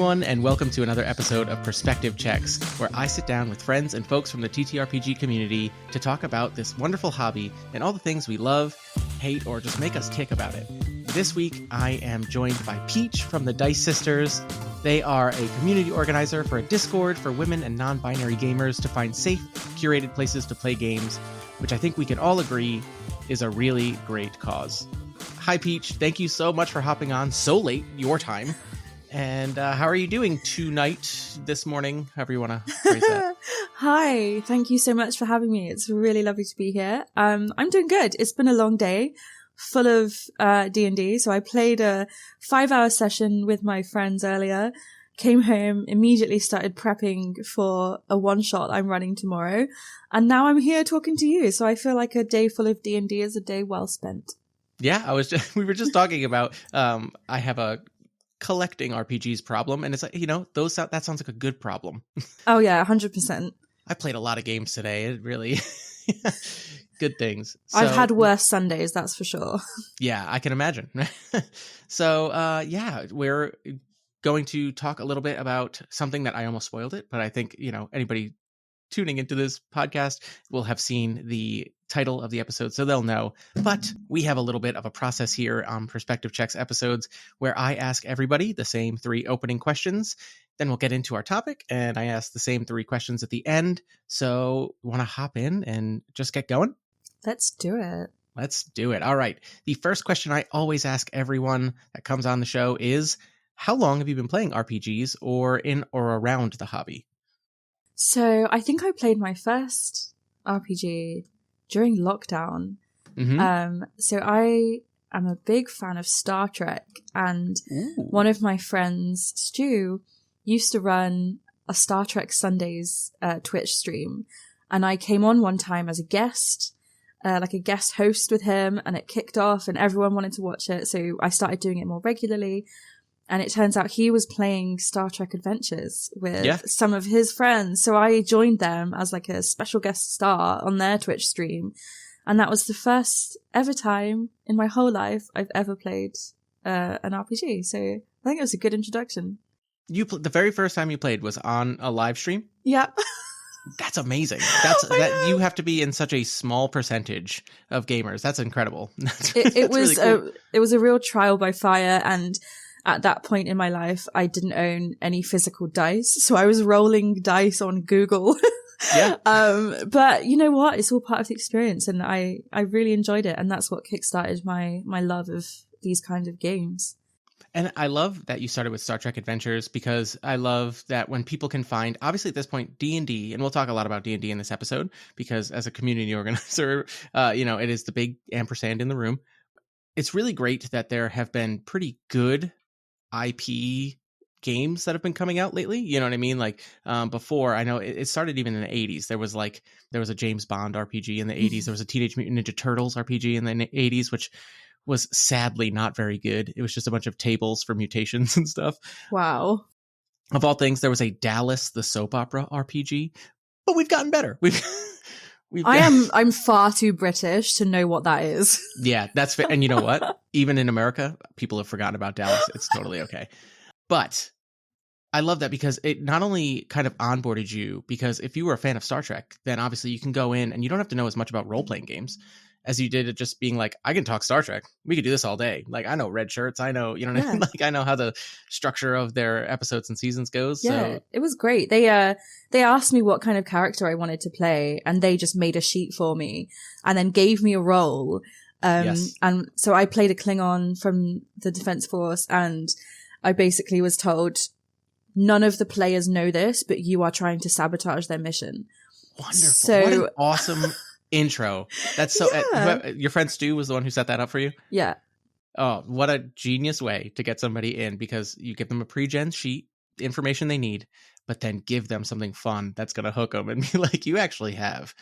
everyone, and welcome to another episode of Perspective Checks, where I sit down with friends and folks from the TTRPG community to talk about this wonderful hobby and all the things we love, hate, or just make us tick about it. This week, I am joined by Peach from the Dice Sisters. They are a community organizer for a Discord for women and non-binary gamers to find safe, curated places to play games, which I think we can all agree is a really great cause. Hi, Peach. Thank you so much for hopping on so late, your time. And how are you doing tonight, this morning, however you want to phrase that? Hi, thank you so much for having me. It's really lovely to be here. I'm doing good. It's been a long day, full of D&D. So I played a 5-hour session with my friends earlier, came home, immediately started prepping for a one-shot I'm running tomorrow. And now I'm here talking to you. So I feel like a day full of D&D is a day well spent. Yeah, we were just talking about, I have a collecting RPGs problem, and it's like, that sounds like a good problem. Oh yeah, 100%. I played a lot of games today. It really good things. So, I've had worse Sundays, that's for sure. Yeah, I can imagine. So we're going to talk a little bit about something that I almost spoiled it, but I think anybody tuning into this podcast will have seen the title of the episode, so they'll know. But we have a little bit of a process here on Perspective Checks episodes where I ask everybody the same 3 opening questions. Then we'll get into our topic, and I ask the same 3 questions at the end. So want to hop in and just get going? Let's do it. Let's do it. All right. The first question I always ask everyone that comes on the show is, how long have you been playing RPGs or in or around the hobby? So I think I played my first RPG during lockdown. Mm-hmm. So I am a big fan of Star Trek, and one of my friends, Stu, used to run a Star Trek Sundays Twitch stream, and I came on one time as a guest, like a guest host with him, and it kicked off and everyone wanted to watch it, so I started doing it more regularly. And it turns out he was playing Star Trek Adventures with some of his friends. So I joined them as like a special guest star on their Twitch stream. And that was the first ever time in my whole life I've ever played an RPG. So I think it was a good introduction. The very first time you played was on a live stream? Yeah. That's amazing. You have to be in such a small percentage of gamers. That's incredible. It was really cool. It was a real trial by fire, and at that point in my life, I didn't own any physical dice, so I was rolling dice on Google. Yeah. But you know what? It's all part of the experience, and I really enjoyed it, and that's what kickstarted my love of these kinds of games. And I love that you started with Star Trek Adventures, because I love that when people can find, obviously at this point, D&D, and we'll talk a lot about D&D in this episode, because as a community organizer, it is the big ampersand in the room. It's really great that there have been pretty good IP games that have been coming out lately. You know what I mean? Like before, I know it started even in the 80s. There was a James Bond RPG in the 80s. There was a Teenage Mutant Ninja Turtles RPG in the 80s, which was sadly not very good. It was just a bunch of tables for mutations and stuff. Wow. Of all things, there was a Dallas the Soap Opera RPG, but we've gotten better. I'm far too British to know what that is. Yeah, that's fair. And you know what? Even in America, people have forgotten about Dallas. It's totally okay. But I love that, because it not only kind of onboarded you, because if you were a fan of Star Trek, then obviously you can go in and you don't have to know as much about role-playing games as you did at just being like, I can talk Star Trek. We could do this all day. Like, I know red shirts. I know, what I mean? Like, I know how the structure of their episodes and seasons goes. Yeah, so it was great. They asked me what kind of character I wanted to play, and they just made a sheet for me and then gave me a role. Yes. And so I played a Klingon from the Defense Force, and I basically was told, none of the players know this, but you are trying to sabotage their mission. Wonderful. So, what an awesome intro. That's so your friend Stu was the one who set that up for you? Yeah. Oh, what a genius way to get somebody in, because you give them a pre-gen sheet, the information they need, but then give them something fun that's going to hook them and be like, you actually have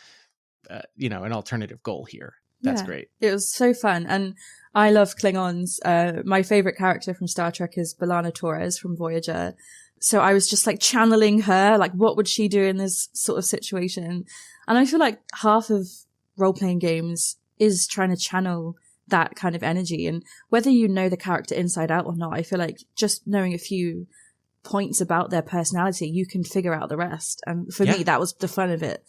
an alternative goal here. That's great. It was so fun. And I love Klingons. My favorite character from Star Trek is B'Elanna Torres from Voyager. So I was just like channeling her, like what would she do in this sort of situation? And I feel like half of role-playing games is trying to channel that kind of energy. And whether you know the character inside out or not, I feel like just knowing a few points about their personality, you can figure out the rest. And for me, that was the fun of it.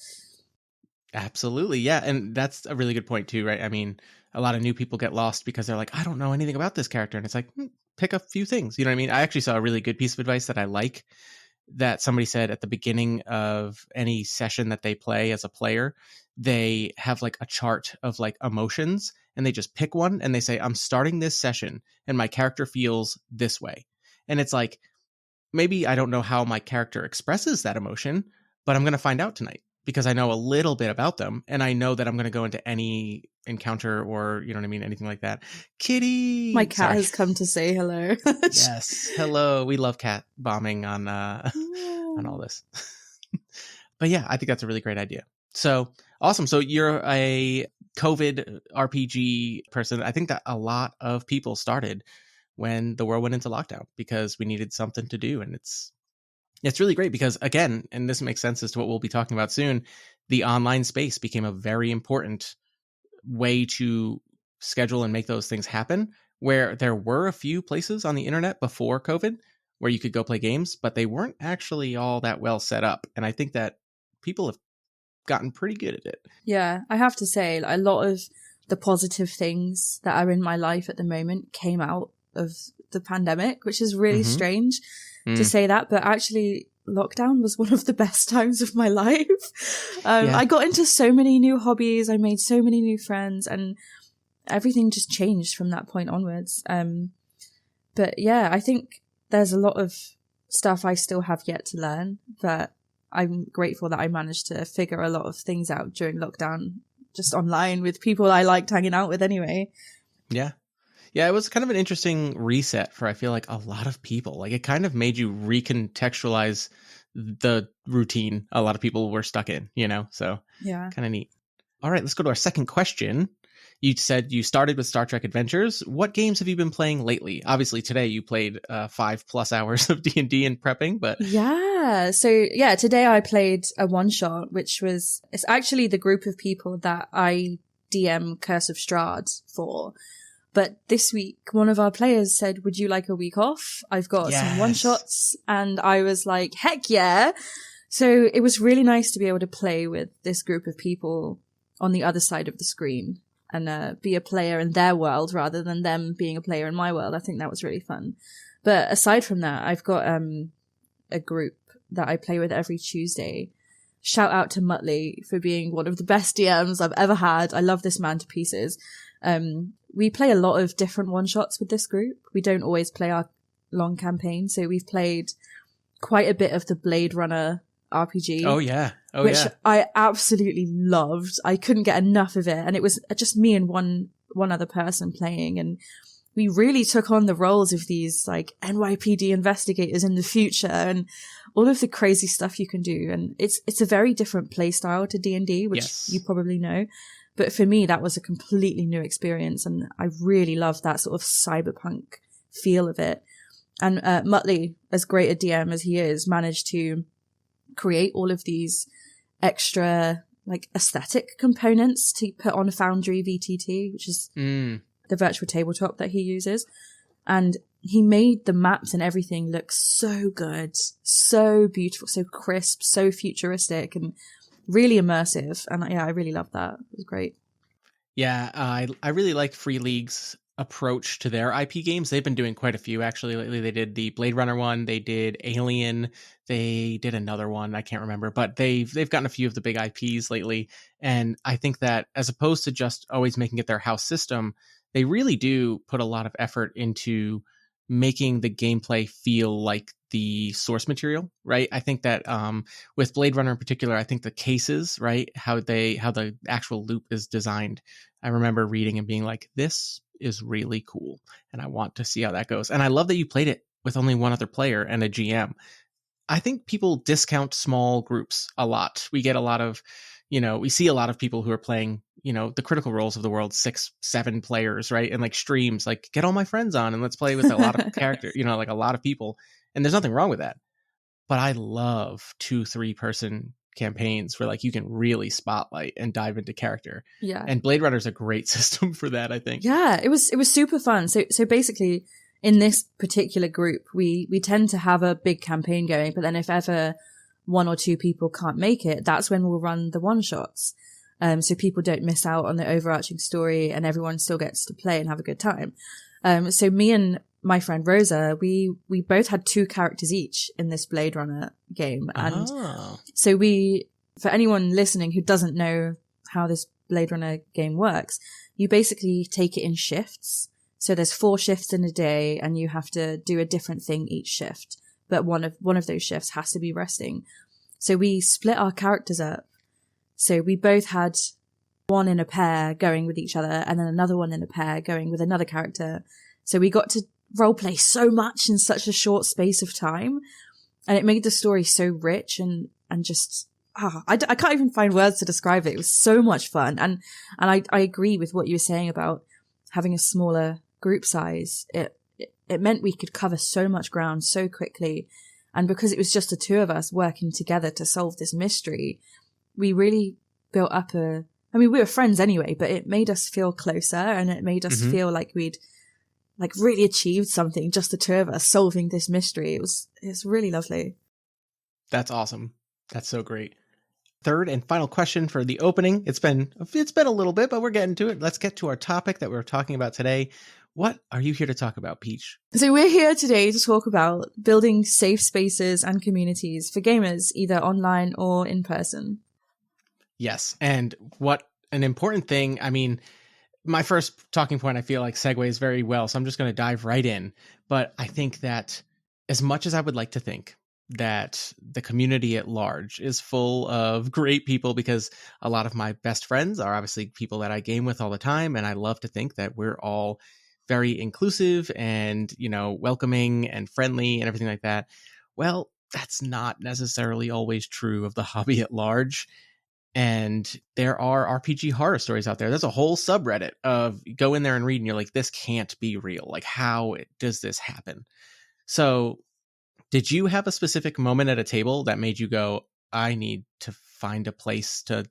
Absolutely. Yeah. And that's a really good point too, right? I mean, a lot of new people get lost because they're like, I don't know anything about this character. And it's like, pick a few things. You know what I mean? I actually saw a really good piece of advice that I like, that somebody said at the beginning of any session that they play as a player, they have like a chart of like emotions, and they just pick one and they say, I'm starting this session and my character feels this way. And it's like, maybe I don't know how my character expresses that emotion, but I'm going to find out tonight because I know a little bit about them, and I know that I'm going to go into any encounter or, you know what I mean, anything like that. Kitty! My cat has come to say hello. Yes. Hello. We love cat bombing on all this. But yeah, I think that's a really great idea. So awesome. So you're a COVID RPG person. I think that a lot of people started when the world went into lockdown because we needed something to do. And it's really great because, again, and this makes sense as to what we'll be talking about soon, the online space became a very important way to schedule and make those things happen, where there were a few places on the internet before COVID where you could go play games, but they weren't actually all that well set up. And I think that people have gotten pretty good at it. Yeah, I have to say, a lot of the positive things that are in my life at the moment came out of the pandemic, which is really strange to say that, but actually lockdown was one of the best times of my life. I got into so many new hobbies, I made so many new friends, and everything just changed from that point onwards. But yeah, I think there's a lot of stuff I still have yet to learn, but I'm grateful that I managed to figure a lot of things out during lockdown, just online with people I liked hanging out with anyway. Yeah. Yeah, it was kind of an interesting reset for, I feel like, a lot of people. Like, it kind of made you recontextualize the routine a lot of people were stuck in, you know? So yeah, kind of neat. All right, let's go to our second question. You said you started with Star Trek Adventures. What games have you been playing lately? Obviously, today you played 5+ hours of D&D and prepping, but... Yeah, so yeah, today I played a one-shot, which was... It's actually the group of people that I DM Curse of Strahd for. But this week, one of our players said, would you like a week off? I've got some one-shots. And I was like, heck yeah! So it was really nice to be able to play with this group of people on the other side of the screen and be a player in their world rather than them being a player in my world. I think that was really fun. But aside from that, I've got a group that I play with every Tuesday. Shout out to Muttley for being one of the best DMs I've ever had. I love this man to pieces. We play a lot of different one-shots with this group. We don't always play our long campaign, so we've played quite a bit of the Blade Runner RPG. Oh, yeah. Which I absolutely loved. I couldn't get enough of it. And it was just me and one other person playing. And we really took on the roles of these like NYPD investigators in the future and all of the crazy stuff you can do. And it's a very different play style to D&D, which you probably know. But for me, that was a completely new experience. And I really loved that sort of cyberpunk feel of it. And Muttley, as great a DM as he is, managed to create all of these extra like aesthetic components to put on Foundry VTT, which is the virtual tabletop that he uses. And he made the maps and everything look so good, so beautiful, so crisp, so futuristic and really immersive. And yeah, I really loved that. It was great. Yeah, I really like Free League's approach to their IP games. They've been doing quite a few actually lately. They did the Blade Runner one, they did Alien, they did another one, I can't remember, but they've gotten a few of the big IPs lately. And I think that as opposed to just always making it their house system, they really do put a lot of effort into making the gameplay feel like the source material, right? I think that with Blade Runner in particular, I think the cases, right, how the actual loop is designed, I remember reading and being like, this is really cool and I want to see how that goes. And I love that you played it with only one other player and a GM. I think people discount small groups a lot. We get a lot of, we see a lot of people who are playing, the Critical Roles of the world, 6-7 players, right? And like streams, like get all my friends on and let's play with a lot of character, like a lot of people. And there's nothing wrong with that. But I love 2-3 person campaigns where like you can really spotlight and dive into character. Yeah. And Blade Runner is a great system for that, I think. Yeah, it was super fun. So basically in this particular group, we tend to have a big campaign going, but then if ever one or two people can't make it, that's when we'll run the one shots. So people don't miss out on the overarching story and everyone still gets to play and have a good time. So me and my friend Rosa, we both had 2 characters each in this Blade Runner game. And so for anyone listening who doesn't know how this Blade Runner game works, you basically take it in shifts. So there's 4 shifts in a day and you have to do a different thing each shift. But one of those shifts has to be resting. So we split our characters up. So we both had one in a pair going with each other and then another one in a pair going with another character. So we got to roleplay so much in such a short space of time. And it made the story so rich and just, I can't even find words to describe it. It was so much fun. And I agree with what you were saying about having a smaller group size. It meant we could cover so much ground so quickly. And because it was just the 2 of us working together to solve this mystery, we really built up we were friends anyway, but it made us feel closer and it made us feel like we'd really achieved something, just the 2 of us solving this mystery. It's really lovely. That's awesome. That's so great. Third and final question for the opening. It's been a little bit, but we're getting to it. Let's get to our topic that we're talking about today. What are you here to talk about, Peach? So we're here today to talk about building safe spaces and communities for gamers, either online or in person. Yes. And what an important thing. I mean, my first talking point, I feel like segues very well. So I'm just going to dive right in. But I think that as much as I would like to think that the community at large is full of great people, because a lot of my best friends are obviously people that I game with all the time. And I love to think that we're all very inclusive and, welcoming and friendly and everything like that. Well, that's not necessarily always true of the hobby at large. And there are RPG horror stories out there. There's a whole subreddit of go in there and read and you're like, this can't be real. Like, how does this happen? So did you have a specific moment at a table that made you go, I need to find a place to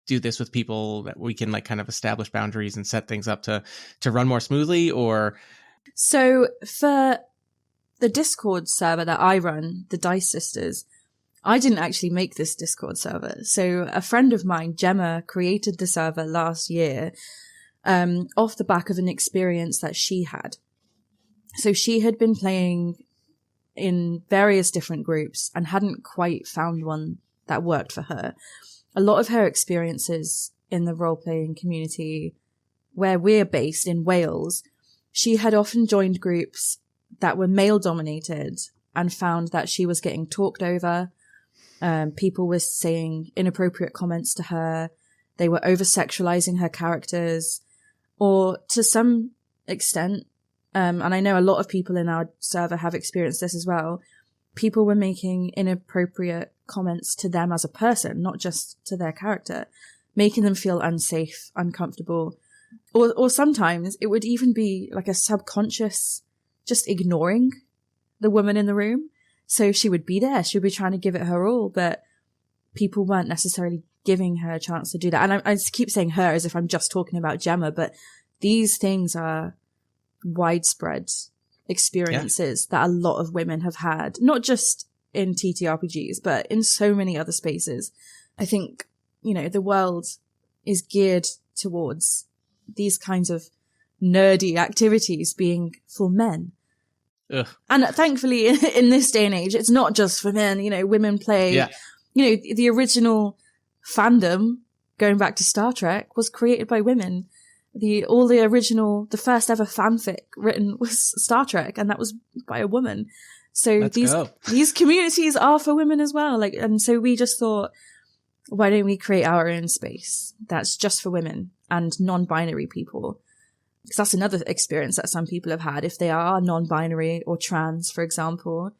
do this with people that we can kind of establish boundaries and set things up to run more smoothly? Or so for the Discord server that I run, the Dice Sisters, I didn't actually make this Discord server. So a friend of mine, Gemma, created the server last year off the back of an experience that she had. So she had been playing in various different groups and hadn't quite found one that worked for her. A lot of her experiences in the role-playing community where we're based in Wales, she had often joined groups that were male-dominated and found that she was getting talked over. People were saying inappropriate comments to her. They were over-sexualizing her characters, or to some extent, and I know a lot of people in our server have experienced this as well, people were making inappropriate comments to them as a person, not just to their character, making them feel unsafe, uncomfortable. Or sometimes it would even be like a subconscious just ignoring the woman in the room. So she would be there, she would be trying to give it her all, but people weren't necessarily giving her a chance to do that. And I keep saying her as if I'm just talking about Gemma, but these things are widespread experiences that a lot of women have had, not just in TTRPGs, but in so many other spaces. I think, the world is geared towards these kinds of nerdy activities being for men. Ugh. And thankfully, in this day and age, it's not just for men. Women play. The original fandom, going back to Star Trek, was created by women. The first ever fanfic written was Star Trek, and that was by a woman. So these communities are for women as well. And so we just thought, why don't we create our own space that's just for women and non-binary people? Because that's another experience that some people have had. If they are non-binary or trans, for example,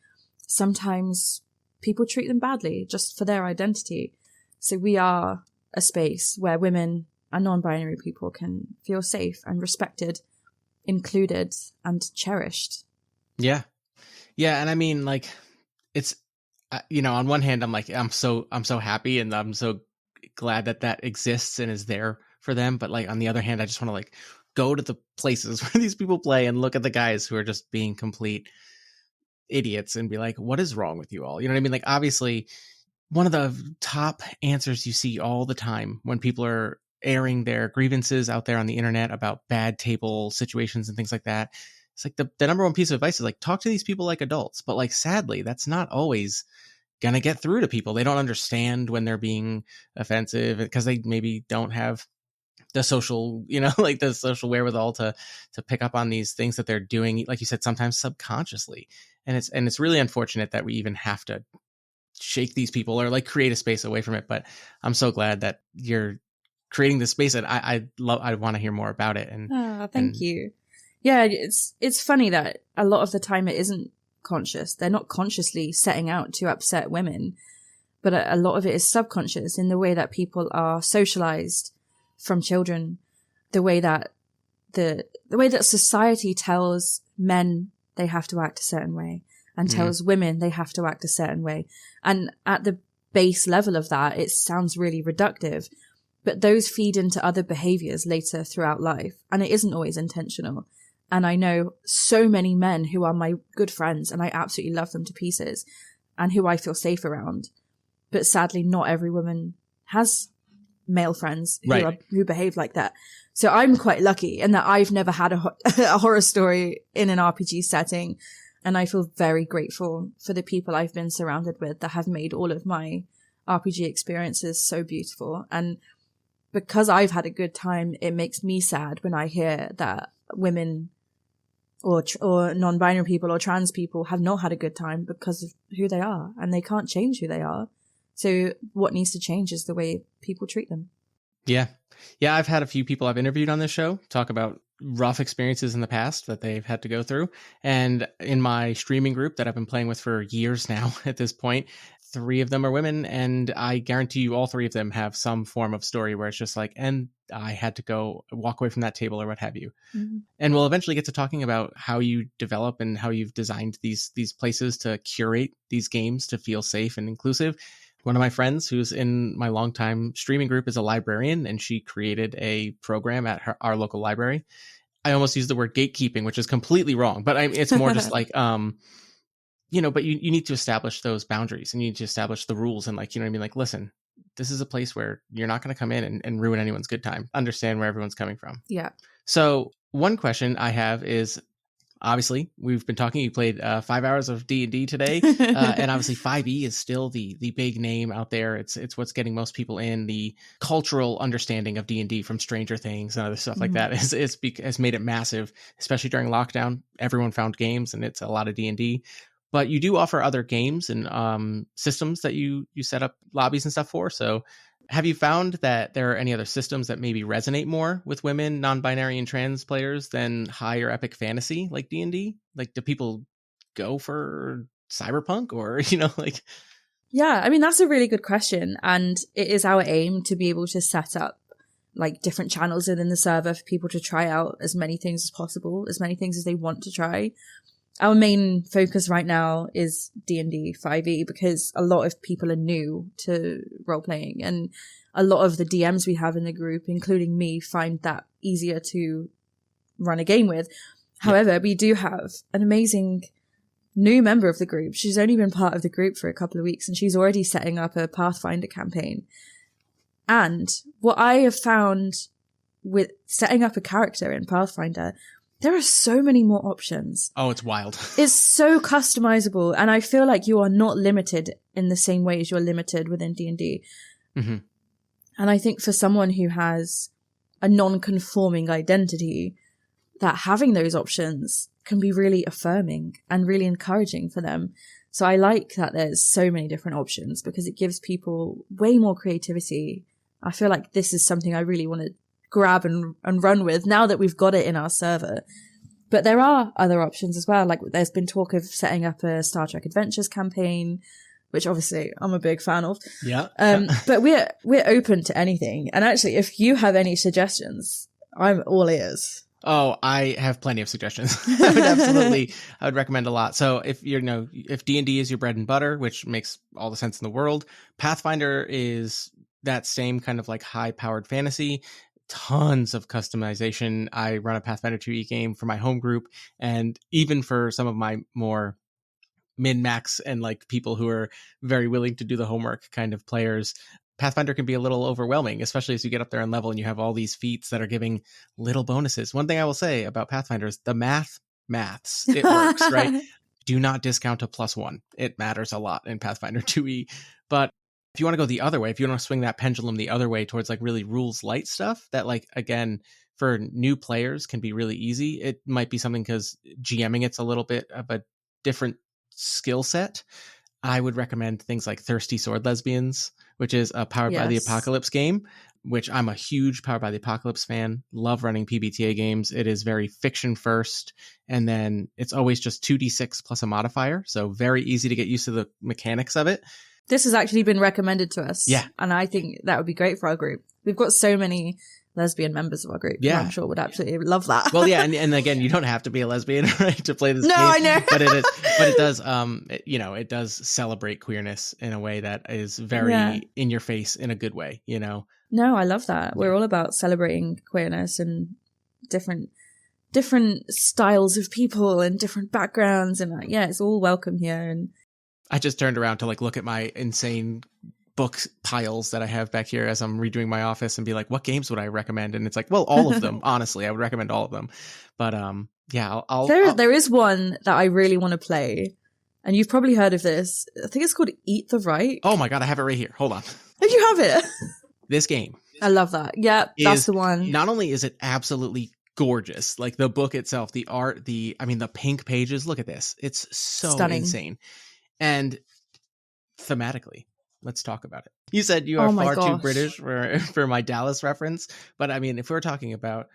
sometimes people treat them badly just for their identity. So we are a space where women and non-binary people can feel safe and respected, included, and cherished. Yeah. Yeah. And I mean, it's, on one hand, I'm so happy and I'm so glad that exists and is there for them. But like on the other hand, I just want to like go to the places where these people play and look at the guys who are just being complete idiots and be like, what is wrong with you all? You know what I mean? Like, obviously, one of the top answers you see all the time when people are airing their grievances out there on the internet about bad table situations and things like that, it's like the number one piece of advice is like, talk to these people like adults. But like, sadly, that's not always gonna get through to people. They don't understand when they're being offensive because they maybe don't have the social, like the social wherewithal to pick up on these things that they're doing, like you said, sometimes subconsciously. And it's really unfortunate that we even have to shake these people or like create a space away from it. But I'm so glad that you're creating this space, and I want to hear more about it. And thank you. Yeah, it's funny that a lot of the time it isn't conscious. They're not consciously setting out to upset women, but a lot of it is subconscious in the way that people are socialized from children, the way that the way that society tells men they have to act a certain way and tells women they have to act a certain way. And at the base level of that, it sounds really reductive, but those feed into other behaviors later throughout life. And it isn't always intentional. And I know so many men who are my good friends and I absolutely love them to pieces and who I feel safe around. But sadly, not every woman has male friends who behave like that. So I'm quite lucky in that I've never had a horror story in an RPG setting. And I feel very grateful for the people I've been surrounded with that have made all of my RPG experiences so beautiful. And because I've had a good time, it makes me sad when I hear that women or non-binary people or trans people have not had a good time because of who they are, and they can't change who they are. So what needs to change is the way people treat them. Yeah. Yeah, I've had a few people I've interviewed on this show talk about rough experiences in the past that they've had to go through. And in my streaming group that I've been playing with for years now at this point, 3 of them are women. And I guarantee you all 3 of them have some form of story where it's just like, and I had to go walk away from that table or what have you. Mm-hmm. And we'll eventually get to talking about how you develop and how you've designed these places to curate these games to feel safe and inclusive. One of my friends who's in my longtime streaming group is a librarian, and she created a program at our local library. I almost used the word gatekeeping, which is completely wrong, but it's more just like, but you need to establish those boundaries and you need to establish the rules and like, you know what I mean? Like, listen, this is a place where you're not going to come in and ruin anyone's good time. Understand where everyone's coming from. Yeah. So one question I have is, obviously, we've been talking. You played 5 hours of D&D today, and obviously 5e is still the big name out there. It's what's getting most people in. The cultural understanding of D&D from Stranger Things and other stuff like that has made it massive, especially during lockdown. Everyone found games, and it's a lot of D&D. But you do offer other games and systems that you set up lobbies and stuff for. So have you found that there are any other systems that maybe resonate more with women, non-binary, and trans players than high or epic fantasy like D&D? Like, do people go for cyberpunk or, like... Yeah, I mean, that's a really good question. And it is our aim to be able to set up like different channels within the server for people to try out as many things as possible, as many things as they want to try. Our main focus right now is D&D 5e because a lot of people are new to role-playing, and a lot of the DMs we have in the group, including me, find that easier to run a game with. However, we do have an amazing new member of the group. She's only been part of the group for a couple of weeks, and she's already setting up a Pathfinder campaign. And what I have found with setting up a character in Pathfinder, there are so many more options. Oh, it's wild. It's so customizable. And I feel like you are not limited in the same way as you're limited within D&D. Mm-hmm. And I think for someone who has a non-conforming identity, that having those options can be really affirming and really encouraging for them. So I like that there's so many different options because it gives people way more creativity. I feel like this is something I really want to grab and run with now that we've got it in our server. But there are other options as well. Like there's been talk of setting up a Star Trek Adventures campaign, which obviously I'm a big fan of. Yeah. But we're open to anything. And actually, if you have any suggestions, I'm all ears. Oh, I have plenty of suggestions. I would recommend a lot. So if if D&D is your bread and butter, which makes all the sense in the world, Pathfinder is that same kind of like high powered fantasy. tons of customization. I run a Pathfinder 2e game for my home group, and even for some of my more min-max and like people who are very willing to do the homework kind of players, Pathfinder can be a little overwhelming, especially as you get up there on level and you have all these feats that are giving little bonuses. One thing I will say about Pathfinder is the maths. It works, right? Do not discount a +1. It matters a lot in Pathfinder 2e. But if you want to go the other way, if you want to swing that pendulum the other way towards like really rules light stuff that like, again, for new players can be really easy. It might be something because GMing it's a little bit of a different skill set. I would recommend things like Thirsty Sword Lesbians, which is a Powered by the Apocalypse game, which I'm a huge Powered by the Apocalypse fan. Love running PBTA games. It is very fiction first, and then it's always just 2d6 plus a modifier, so very easy to get used to the mechanics of it. This has actually been recommended to us. Yeah. And I think that would be great for our group. We've got so many lesbian members of our group. Yeah. I'm sure would absolutely love that. Well, yeah. And again, you don't have to be a lesbian, right, to play this game. No, I know. But it does, it does celebrate queerness in a way that is very in your face in a good way, you know? No, I love that. We're all about celebrating queerness and different styles of people and different backgrounds. And it's all welcome here. And I just turned around to like look at my insane book piles that I have back here as I'm redoing my office and be like, what games would I recommend? And it's like, well, all of them. Honestly, I would recommend all of them. But there is one that I really want to play, and you've probably heard of this. I think it's called Eat the Right. Oh my god, I have it right here. Hold on. Did you have it? This game. I love that. Yeah, that's the one. Not only is it absolutely gorgeous, like the book itself, the art, the pink pages. Look at this. It's so stunning. Insane. And thematically, let's talk about it. You said you are far too British for my Dallas reference, but I mean, if we're talking about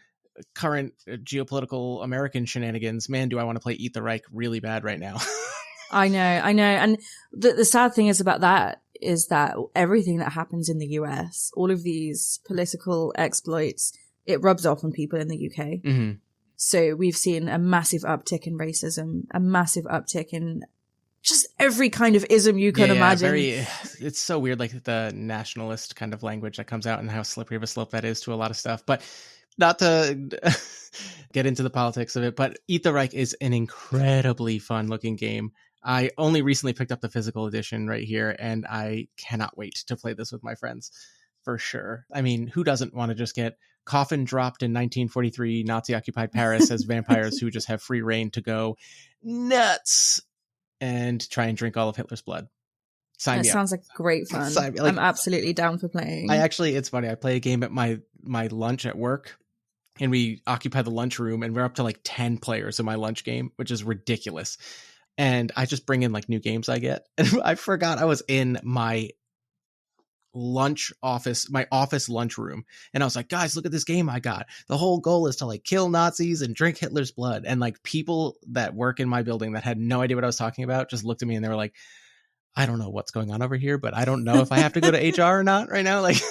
current geopolitical American shenanigans, man, do I want to play Eat the Reich really bad right now. I know. And the sad thing is about that is that everything that happens in the US, all of these political exploits, it rubs off on people in the UK. Mm-hmm. So we've seen a massive uptick in racism, a massive uptick in just every kind of ism you can imagine. It's so weird, like the nationalist kind of language that comes out and how slippery of a slope that is to a lot of stuff. But not to get into the politics of it, but Eat the Reich is an incredibly fun looking game. I only recently picked up the physical edition right here, and I cannot wait to play this with my friends for sure. I mean, who doesn't want to just get coffin dropped in 1943 Nazi-occupied Paris as vampires who just have free reign to go nuts and try and drink all of Hitler's blood? Sign me up. Sounds like great fun. I'm absolutely down for playing. It's funny. I play a game at my lunch at work, and we occupy the lunchroom, and we're up to like 10 players in my lunch game, which is ridiculous. And I just bring in like new games I get. And I forgot I was in my office lunchroom. And I was like, guys, look at this game I got. The whole goal is to like kill Nazis and drink Hitler's blood. And like people that work in my building that had no idea what I was talking about just looked at me and they were like, I don't know what's going on over here, but I don't know if I have to go to HR or not right now. Like,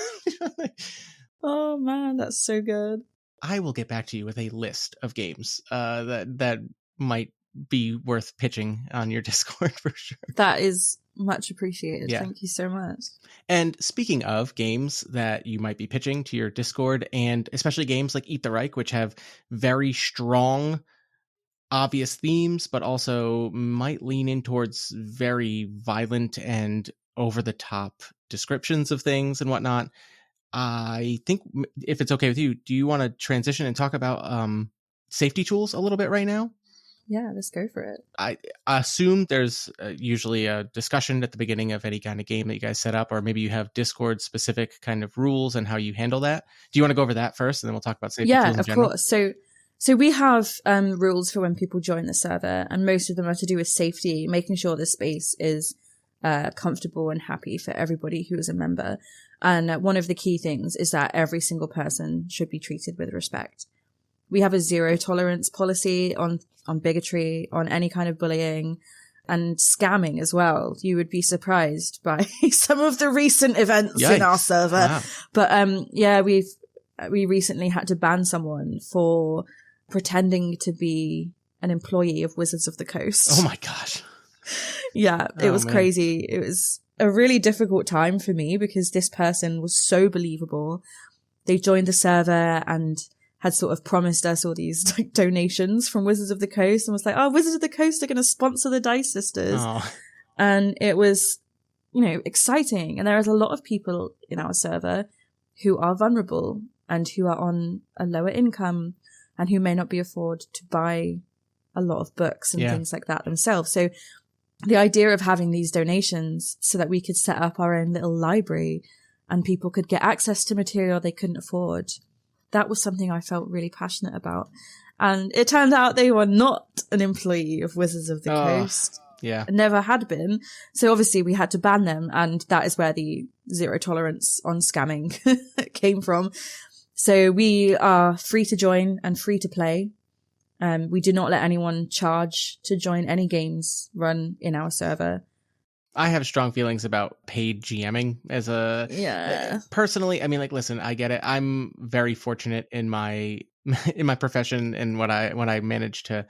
oh man, that's so good. I will get back to you with a list of games that might be worth pitching on your Discord for sure. That is much appreciated. Yeah. Thank you so much. And speaking of games that you might be pitching to your Discord, and especially games like Eat the Reich, which have very strong, obvious themes, but also might lean in towards very violent and over-the-top descriptions of things and whatnot, I think if it's okay with you, do you want to transition and talk about safety tools a little bit right now? Yeah, let's go for it. I assume there's usually a discussion at the beginning of any kind of game that you guys set up, or maybe you have Discord specific kind of rules and how you handle that. Do you want to go over that first, and then we'll talk about safety tools in general? Yeah, of course. So we have rules for when people join the server, and most of them are to do with safety, making sure the space is comfortable and happy for everybody who is a member. And one of the key things is that every single person should be treated with respect. We have a 0 tolerance policy on bigotry, on any kind of bullying, and scamming as well. You would be surprised by some of the recent events in our server. Wow. But we recently had to ban someone for pretending to be an employee of Wizards of the Coast. Oh my gosh. Yeah, it was crazy. It was a really difficult time for me because this person was so believable. they joined the server and had sort of promised us all these like donations from Wizards of the Coast and was like, oh, Wizards of the Coast are going to sponsor the Dice Sisters. Oh. And it was, you know, exciting. And there is a lot of people in our server who are vulnerable and who are on a lower income and who may not be afford to buy a lot of books and things like that themselves. So the idea of having these donations so that we could set up our own little library and people could get access to material they couldn't afford, that was something I felt really passionate about. And it turned out they were not an employee of Wizards of the Coast. Yeah. Never had been. So obviously we had to ban them. And that is where the zero tolerance on scamming came from. So we are free to join and free to play. We do not let anyone charge to join any games run in our server. I have strong feelings about paid GMing as a personally. I mean, like, listen, I get it. I'm very fortunate in my profession and when I managed to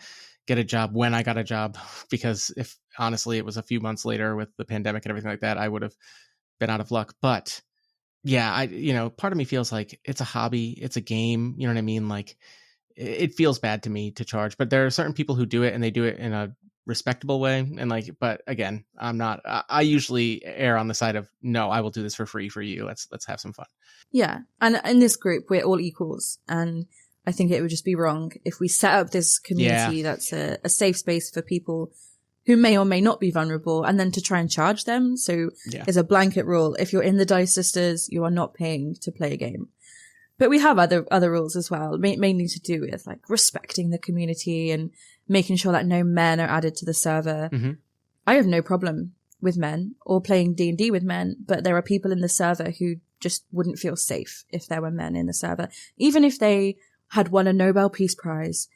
get a job when I got a job, because if honestly it was a few months later with the pandemic and everything like that, I would have been out of luck. But yeah, part of me feels like it's a hobby, it's a game. You know what I mean? Like, it feels bad to me to charge, but there are certain people who do it and they do it in a respectable way. And like, but again, I usually err on the side of, no, I will do this for free for you. Let's have some fun. Yeah. And in this group, we're all equals. And I think it would just be wrong if we set up this community that's a safe space for people who may or may not be vulnerable and then to try and charge them. So there's a blanket rule. If you're in the Dice Sisters, you are not paying to play a game. But we have other rules as well, mainly to do with like respecting the community and making sure that no men are added to the server. Mm-hmm. I have no problem with men or playing D&D with men, but there are people in the server who just wouldn't feel safe if there were men in the server. Even if they had won a Nobel Peace Prize,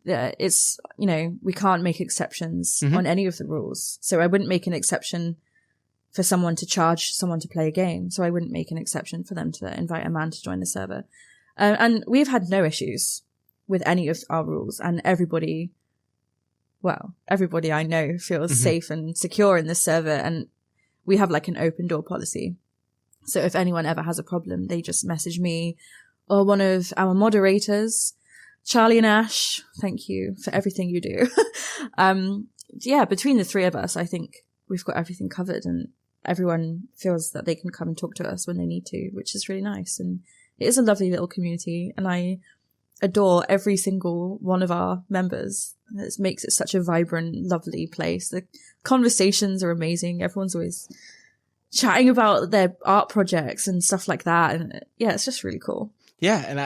it's, we can't make exceptions on any of the rules. So I wouldn't make an exception for someone to charge someone to play a game. So I wouldn't make an exception for them to invite a man to join the server. And we've had no issues with any of our rules, and everybody I know feels safe and secure in this server. And we have like an open door policy. So if anyone ever has a problem, they just message me or one of our moderators, Charlie and Ash. Thank you for everything you do. Between the three of us, I think we've got everything covered, and everyone feels that they can come and talk to us when they need to, which is really nice. And it is a lovely little community, and I adore every single one of our members. It makes it such a vibrant, lovely place. The conversations are amazing. Everyone's always chatting about their art projects and stuff like that. And it's just really cool. Yeah. And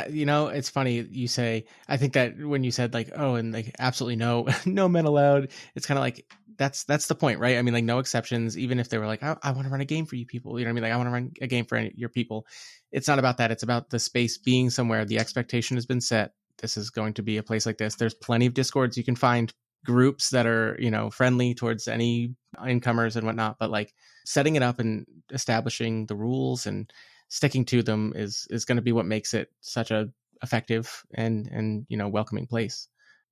it's funny you say, I think that when you said like, oh, and like absolutely no men allowed, it's kind of like, that's the point, right? I mean, like no exceptions, even if they were like, I want to run a game for you people. You know what I mean? Like I want to run a game for your people. It's not about that. It's about the space being somewhere. The expectation has been set. This is going to be a place like this. There's plenty of Discords. You can find groups that are, friendly towards any incomers and whatnot, but like setting it up and establishing the rules and sticking to them is going to be what makes it such a effective and welcoming place.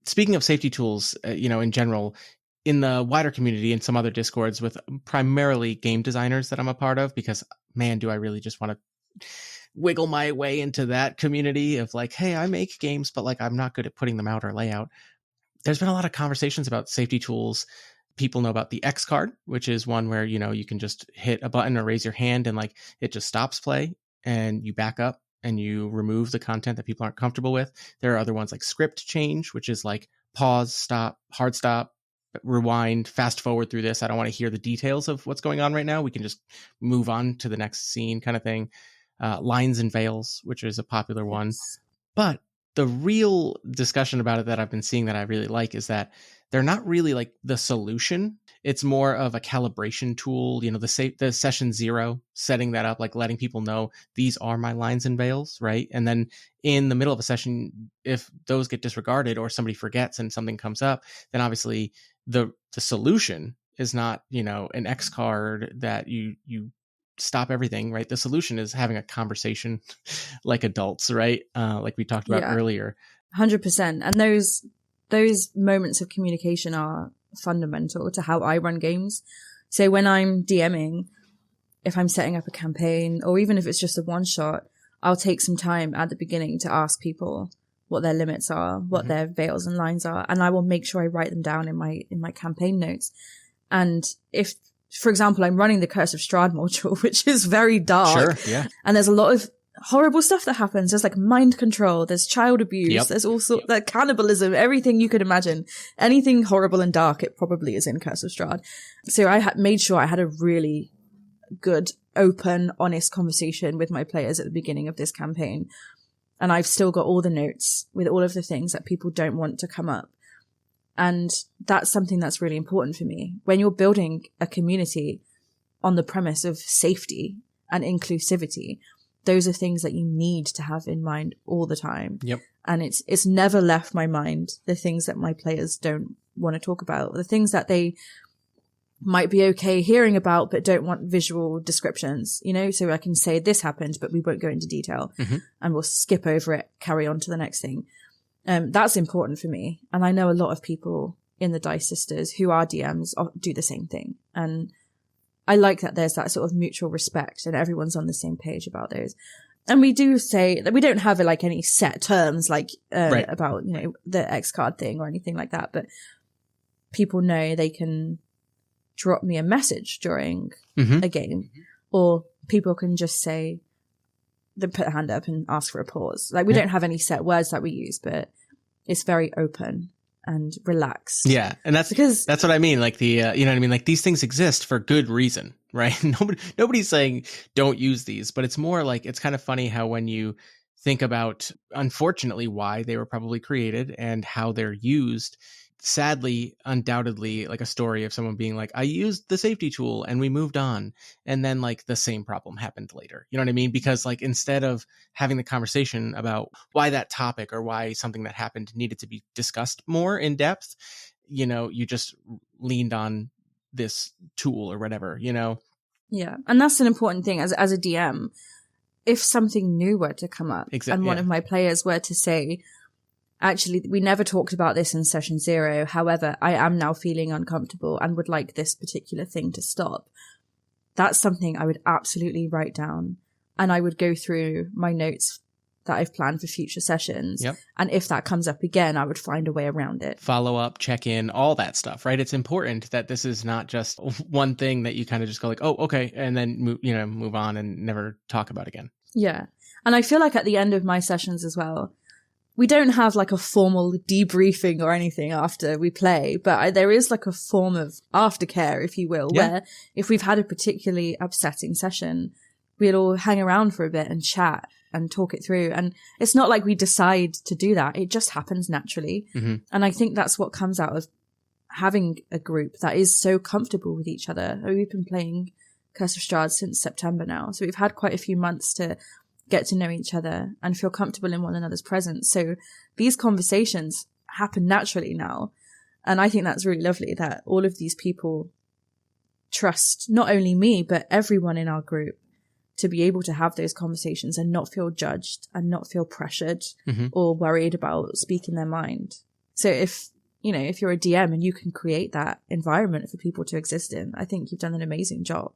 Speaking of safety tools, in general, in the wider community and some other Discords with primarily game designers that I'm a part of, because man, do I really just want to wiggle my way into that community of like, hey, I make games, but like I'm not good at putting them out or layout. There's been a lot of conversations about safety tools. People know about the X card, which is one where, you can just hit a button or raise your hand and like it just stops play and you back up and you remove the content that people aren't comfortable with. There are other ones like script change, which is like pause, stop, hard stop, rewind, fast forward through this. I don't want to hear the details of what's going on right now. We can just move on to the next scene kind of thing. Lines and veils, which is a popular one. But the real discussion about it that I've been seeing that I really like is that they're not really like the solution. It's more of a calibration tool, the session 0, setting that up, like letting people know these are my lines and veils, right? And then in the middle of a session, if those get disregarded or somebody forgets and something comes up, then obviously the solution is not, an X card that you stop everything, right? The solution is having a conversation like adults, right? Like we talked about earlier. 100%. And those moments of communication are fundamental to how I run games. So when I'm DMing, if I'm setting up a campaign or even if it's just a one shot, I'll take some time at the beginning to ask people what their limits are, what their veils and lines are, and I will make sure I write them down in my campaign notes. And if, for example, I'm running the Curse of Strahd module, which is very dark, and there's a lot of horrible stuff that happens. There's like mind control, there's child abuse, there's also like cannibalism, everything you could imagine. Anything horrible and dark, it probably is in Curse of Strahd. So I made sure I had a really good, open, honest conversation with my players at the beginning of this campaign. And I've still got all the notes with all of the things that people don't want to come up. And that's something that's really important for me. When you're building a community on the premise of safety and inclusivity, those are things that you need to have in mind all the time. And it's never left my mind, the things that my players don't want to talk about, the things that they might be okay hearing about, but don't want visual descriptions, you know? So I can say this happened, but we won't go into detail and we'll skip over it, carry on to the next thing. That's important for me. And I know a lot of people in the Dice Sisters who are DMs do the same thing. And I like that there's that sort of mutual respect and everyone's on the same page about those. And we do say that we don't have like any set terms like about, you know, the X card thing or anything like that, but people know they can drop me a message during a game, or people can just say, they put a hand up and ask for a pause. Like we don't have any set words that we use, but it's very open and relaxed. Yeah. And that's what I mean. Like the, you know what I mean? Like these things exist for good reason, right? Nobody's saying don't use these, but it's more like, it's kind of funny how when you think about, unfortunately, why they were probably created and how they're used, sadly, undoubtedly, like a story of someone being like, I used the safety tool and we moved on. And then like the same problem happened later. You know what I mean? Because like instead of having the conversation about why that topic or why something that happened needed to be discussed more in depth, you know, you just leaned on this tool or whatever, you know? Yeah. And that's an important thing as a DM. If something new were to come up and one of my players were to say, actually, we never talked about this in session 0. However, I am now feeling uncomfortable and would like this particular thing to stop. That's something I would absolutely write down. And I would go through my notes that I've planned for future sessions. And if that comes up again, I would find a way around it. Follow up, check in, all that stuff, right? It's important that this is not just one thing that you kind of just go like, oh, okay. And then, move on and never talk about again. Yeah. And I feel like at the end of my sessions as well, we don't have like a formal debriefing or anything after we play, but there is like a form of aftercare, if you will, where if we've had a particularly upsetting session, we'll all hang around for a bit and chat and talk it through. And it's not like we decide to do that. It just happens naturally. And I think that's what comes out of having a group that is so comfortable with each other. We've been playing Curse of Strahd since September now. So we've had quite a few months to get to know each other and feel comfortable in one another's presence. So these conversations happen naturally now. And I think that's really lovely that all of these people trust not only me, but everyone in our group to be able to have those conversations and not feel judged and not feel pressured or worried about speaking their mind. So if you're a DM and you can create that environment for people to exist in, I think you've done an amazing job.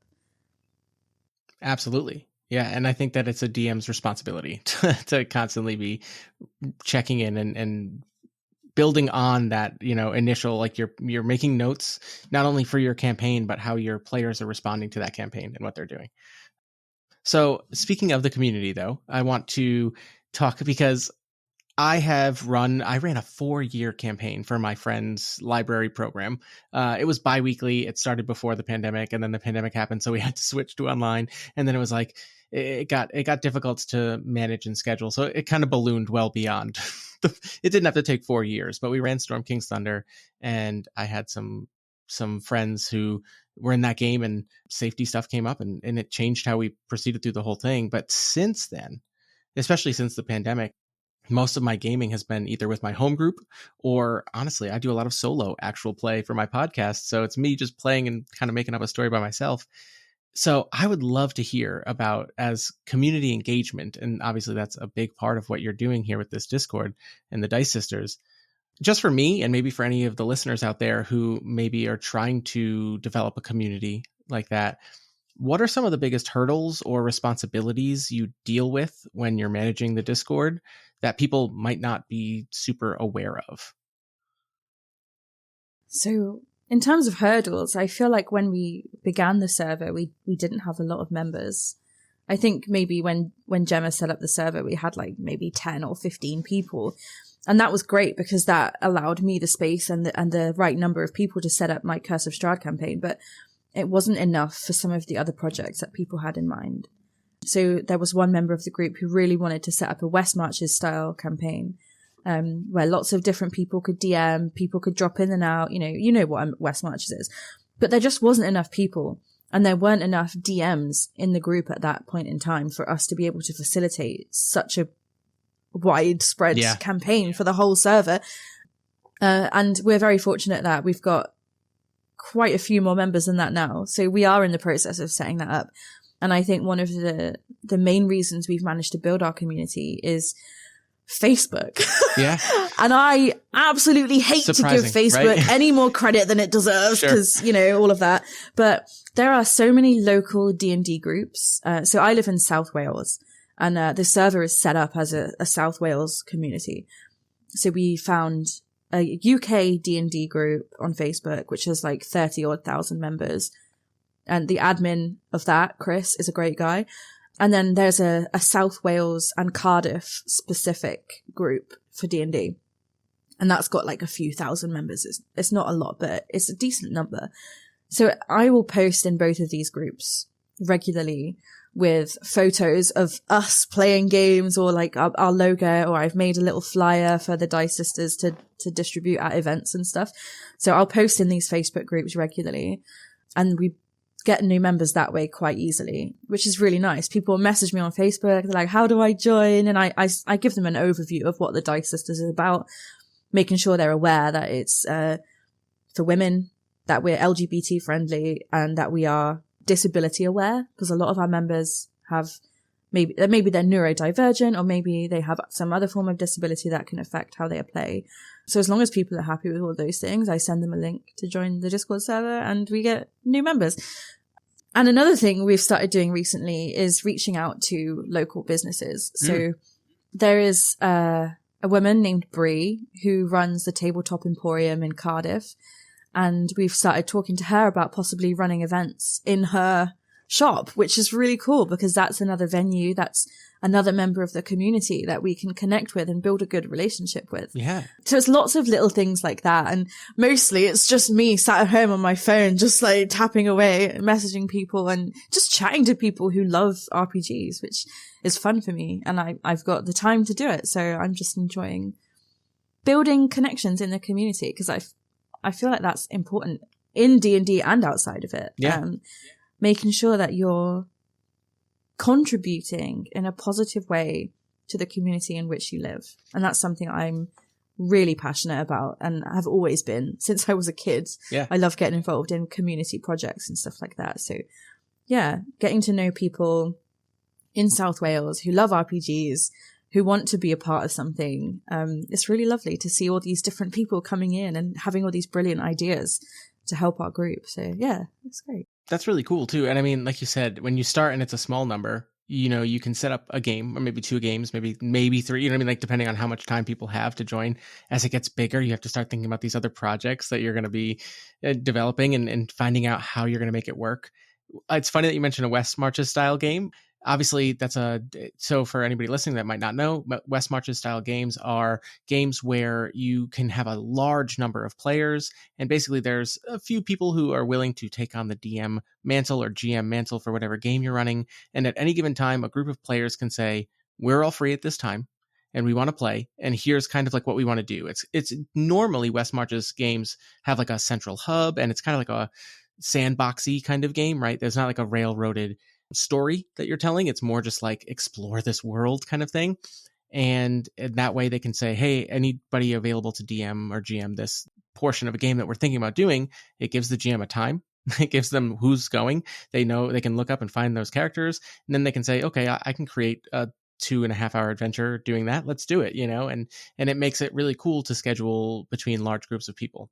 Absolutely. Yeah, and I think that it's a DM's responsibility to constantly be checking in and building on that, initial, like you're making notes, not only for your campaign, but how your players are responding to that campaign and what they're doing. So speaking of the community, though, I want to talk because I ran a 4-year campaign for my friend's library program. It was bi-weekly. It started before the pandemic, and then the pandemic happened, so we had to switch to online. And then it was like, it got difficult to manage and schedule. So it kind of ballooned well beyond. It didn't have to take 4 years, but we ran Storm King's Thunder, and I had some friends who were in that game, and safety stuff came up, and it changed how we proceeded through the whole thing. But since then, especially since the pandemic, most of my gaming has been either with my home group or, honestly, I do a lot of solo actual play for my podcast. So it's me just playing and kind of making up a story by myself. So I would love to hear about, as community engagement, and obviously that's a big part of what you're doing here with this Discord and the Dice Sisters. Just for me, and maybe for any of the listeners out there who maybe are trying to develop a community like that, What are some of the biggest hurdles or responsibilities you deal with when you're managing the Discord that people might not be super aware of? So in terms of hurdles, I feel like when we began the server, we didn't have a lot of members. I think maybe when Gemma set up the server, we had like maybe 10 or 15 people. And that was great because that allowed me the space and the right number of people to set up my Curse of Strahd campaign. But it wasn't enough for some of the other projects that people had in mind. So there was one member of the group who really wanted to set up a West Marches style campaign, where lots of different people could DM, people could drop in and out. You know what West Marches is. But there just wasn't enough people. And there weren't enough DMs in the group at that point in time for us to be able to facilitate such a widespread campaign for the whole server. And we're very fortunate that we've got quite a few more members than that now. So we are in the process of setting that up. And I think one of the main reasons we've managed to build our community is Facebook. Yeah. And I absolutely hate to give Facebook any more credit than it deserves because, all of that. But there are so many local D&D groups. So I live in South Wales and the server is set up as a South Wales community. So we found a UK D&D group on Facebook, which has like 30,000 members. And the admin of that, Chris, is a great guy. And then there's a South Wales and Cardiff specific group for D&D. And that's got like a few thousand members. It's not a lot, but it's a decent number. So I will post in both of these groups regularly with photos of us playing games or like our logo, or I've made a little flyer for the Dice Sisters to distribute at events and stuff. So I'll post in these Facebook groups regularly and we get new members that way quite easily, which is really nice. People message me on Facebook. They're like, how do I join? And I give them an overview of what the Dice Sisters is about, making sure they're aware that it's for women, that we're LGBT friendly, and that we are disability aware, because a lot of our members have maybe they're neurodivergent, or maybe they have some other form of disability that can affect how they play. So as long as people are happy with all those things, I send them a link to join the Discord server and we get new members. And another thing we've started doing recently is reaching out to local businesses. So there is a woman named Bree who runs the Tabletop Emporium in Cardiff. And we've started talking to her about possibly running events in her shop, which is really cool because that's another venue, that's another member of the community that we can connect with and build a good relationship with. Yeah. So it's lots of little things like that. And mostly it's just me sat at home on my phone, just like tapping away, messaging people and just chatting to people who love RPGs, which is fun for me. And I've got the time to do it. So I'm just enjoying building connections in the community because I feel like that's important in D&D and outside of it. Yeah. Making sure that you're contributing in a positive way to the community in which you live. And that's something I'm really passionate about and have always been since I was a kid. Yeah. I love getting involved in community projects and stuff like that. So yeah, getting to know people in South Wales who love RPGs, who want to be a part of something. It's really lovely to see all these different people coming in and having all these brilliant ideas to help our group. So yeah, it's great. That's really cool too. And I mean, like you said, when you start and it's a small number, you can set up a game or maybe 2 games, maybe 3, you know what I mean? Like depending on how much time people have to join. As it gets bigger, you have to start thinking about these other projects that you're going to be developing and finding out how you're going to make it work. It's funny that you mentioned a West Marches style game. Obviously, so for anybody listening that might not know, West Marches style games are games where you can have a large number of players. And basically, there's a few people who are willing to take on the DM mantle or GM mantle for whatever game you're running. And at any given time, a group of players can say, we're all free at this time and we want to play. And here's kind of like what we want to do. It's normally West Marches games have like a central hub and it's kind of like a sandboxy kind of game, right? There's not like a railroaded story that you're telling. It's more just like explore this world kind of thing. And that way they can say, hey, anybody available to DM or GM this portion of a game that we're thinking about doing, it gives the GM a time. It gives them who's going. They know they can look up and find those characters. And then they can say, okay, I can create a 2.5-hour adventure doing that. Let's do it, and it makes it really cool to schedule between large groups of people.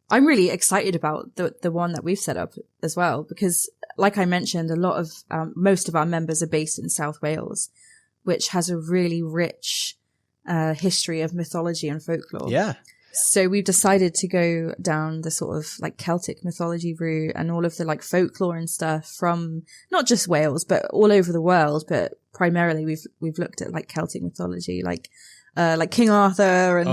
I'm really excited about the one that we've set up as well, because like I mentioned, a lot of most of our members are based in South Wales, which has a really rich history of mythology and folklore. Yeah. So we've decided to go down the sort of like Celtic mythology route and all of the like folklore and stuff from not just Wales, but all over the world. But primarily we've looked at like Celtic mythology, like King Arthur and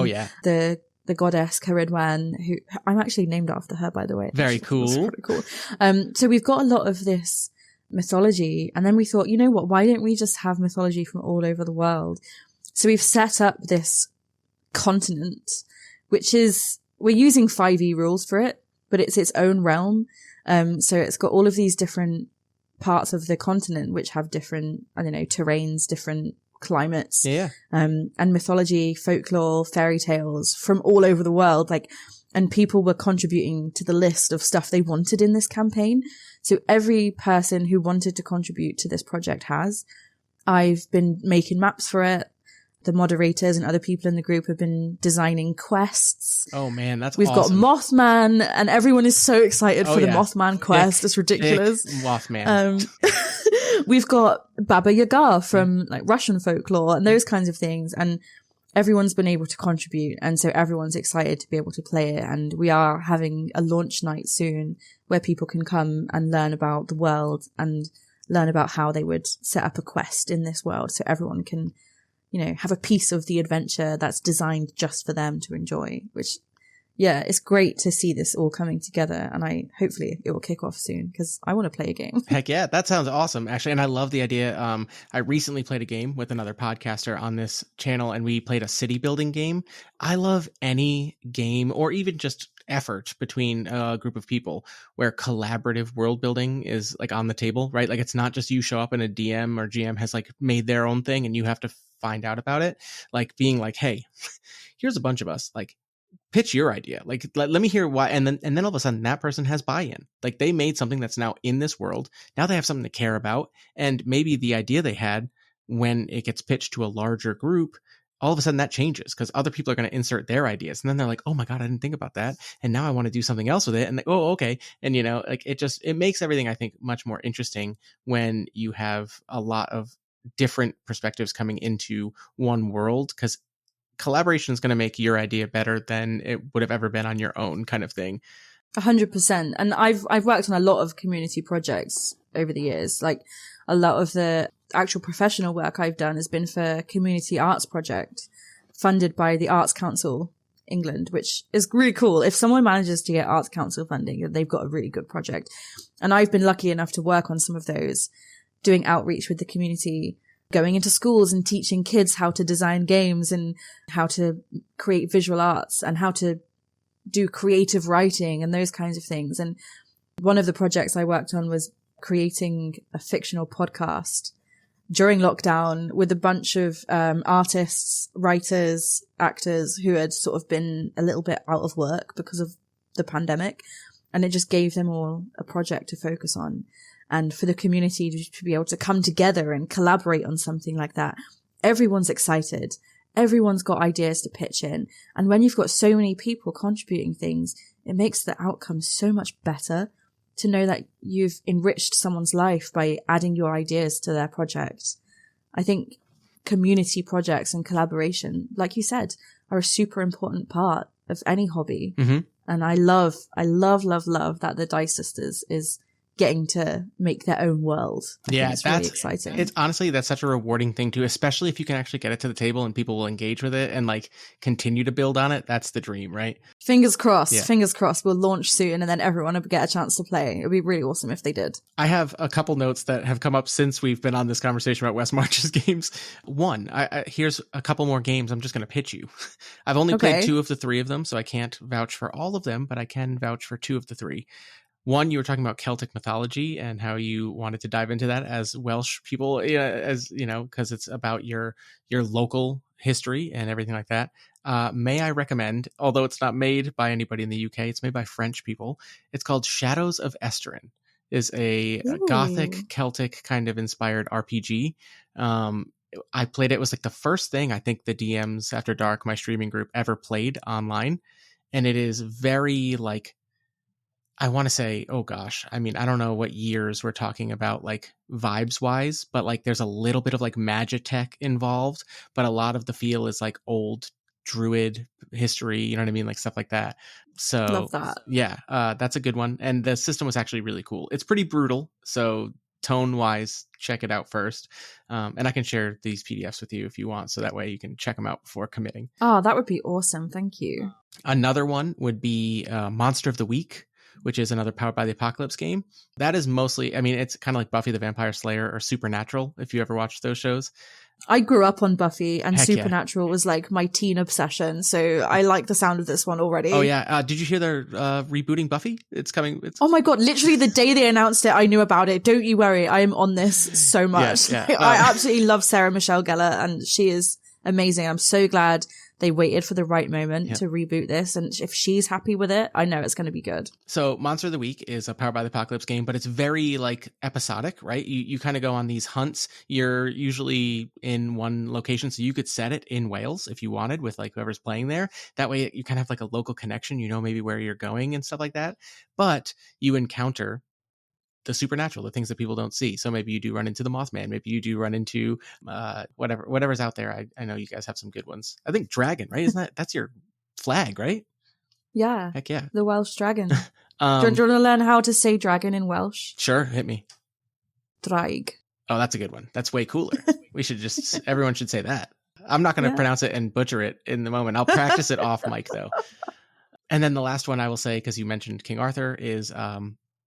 the goddess Ceridwen, who I'm actually named after her, by the way. Very cool. That's pretty cool. So we've got a lot of this mythology, and then we thought, you know what, why don't we just have mythology from all over the world? So we've set up this continent, which is, we're using 5e rules for it, but it's its own realm. So it's got all of these different parts of the continent, which have different, I don't know, terrains, different climates, and mythology, folklore, fairy tales from all over the world. Like, and people were contributing to the list of stuff they wanted in this campaign. So every person who wanted to contribute to this project has. I've been making maps for it. The moderators and other people in the group have been designing quests. Oh man, that's We've awesome. got Mothman, and everyone is so excited for the Mothman quest. It's ridiculous. Mothman. We've got Baba Yaga from like Russian folklore and those kinds of things. And everyone's been able to contribute. And so everyone's excited to be able to play it. And we are having a launch night soon where people can come and learn about the world and learn about how they would set up a quest in this world. So everyone can, you know, have a piece of the adventure that's designed just for them to enjoy, which, yeah, it's great to see this all coming together. And hopefully it will kick off soon because I want to play a game. Heck yeah. That sounds awesome, actually. And I love the idea. I recently played a game with another podcaster on this channel, and we played a city building game. I love any game or even just effort between a group of people where collaborative world building is like on the table, right? Like it's not just you show up and a DM or GM has like made their own thing and you have to find out about it. Like being like, hey, here's a bunch of us, like pitch your idea. Like let me hear why. And then all of a sudden that person has buy-in. Like they made something that's now in this world. Now they have something to care about. And maybe the idea they had when it gets pitched to a larger group, all of a sudden that changes because other people are going to insert their ideas. And then they're like, oh my God, I didn't think about that. And now I want to do something else with it. And oh, okay. And you know, like it makes everything, I think, much more interesting when you have a lot of different perspectives coming into one world, because collaboration is going to make your idea better than it would have ever been on your own, kind of thing. 100%. And I've worked on a lot of community projects over the years. Like a lot of the actual professional work I've done has been for community arts project funded by the Arts Council England, which is really cool. If someone manages to get Arts Council funding, they've got a really good project. And I've been lucky enough to work on some of those, doing outreach with the community, going into schools and teaching kids how to design games and how to create visual arts and how to do creative writing and those kinds of things. And one of the projects I worked on was creating a fictional podcast during lockdown with a bunch of artists, writers, actors who had sort of been a little bit out of work because of the pandemic. And it just gave them all a project to focus on. And for the community to be able to come together and collaborate on something like that, everyone's excited. Everyone's got ideas to pitch in. And when you've got so many people contributing things, it makes the outcome so much better to know that you've enriched someone's life by adding your ideas to their project. I think community projects and collaboration, like you said, are a super important part of any hobby. Mm-hmm. And I love that the Dice Sisters is getting to make their own world. I think it's really exciting. It's honestly, that's such a rewarding thing too, especially if you can actually get it to the table and people will engage with it and like continue to build on it. That's the dream, right? Fingers crossed. Fingers crossed. We'll launch soon and then everyone will get a chance to play. It'd be really awesome if they did. I have a couple notes that have come up since we've been on this conversation about West March's games. One, here's a couple more games I'm just going to pitch you. I've only played 2 of the 3 of them, so I can't vouch for all of them, but I can vouch for 2 of the 3. One, you were talking about Celtic mythology and how you wanted to dive into that as Welsh people, as you know, because it's about your local history and everything like that. May I recommend, although it's not made by anybody in the UK, it's made by French people. It's called Shadows of Esteren. Is a Gothic Celtic kind of inspired RPG. I played it. It was like the first thing I think the DMs After Dark, my streaming group, ever played online, and it is very like I want to say, oh gosh, I mean, I don't know what years we're talking about, like vibes wise, but like there's a little bit of like Magitech involved, but a lot of the feel is like old druid history, you know what I mean? Like stuff like that. So Love that. yeah, that's a good one. And the system was actually really cool. It's pretty brutal. So tone wise, check it out first. And I can share these PDFs with you if you want. So that way you can check them out before committing. Oh, that would be awesome. Thank you. Another one would be Monster of the Week, which is another Powered by the Apocalypse game. That is mostly, I mean, it's kind of like Buffy the Vampire Slayer or Supernatural, if you ever watched those shows. I grew up on Buffy, and Heck yeah. Supernatural was like my teen obsession, so I like the sound of this one already. Oh yeah, did you hear they're rebooting Buffy? It's coming. Oh my god, literally the day they announced it, I knew about it. Don't you worry, I am on this so much. Yeah. I absolutely love Sarah Michelle Gellar, and she is amazing. I'm so glad they waited for the right moment to reboot this, and if she's happy with it, I know it's going to be good. So Monster of the Week is a Powered by the Apocalypse game, but it's very like episodic, right? You kind of go on these hunts. You're usually in one location, so you could set it in Wales if you wanted with like whoever's playing there. That way you kind of have like a local connection, you know, maybe where you're going and stuff like that. But you encounter the supernatural, the things that people don't see. So maybe you do run into the Mothman. Maybe you do run into whatever's out there. I know you guys have some good ones. I think dragon, right? That's your flag, right? Yeah. Heck yeah. The Welsh dragon. Do you want to learn how to say dragon in Welsh? Sure, hit me. Draig. Oh, that's a good one. That's way cooler. Everyone should say that. I'm not going to pronounce it and butcher it in the moment. I'll practice it off mic though. And then the last one I will say, because you mentioned King Arthur, is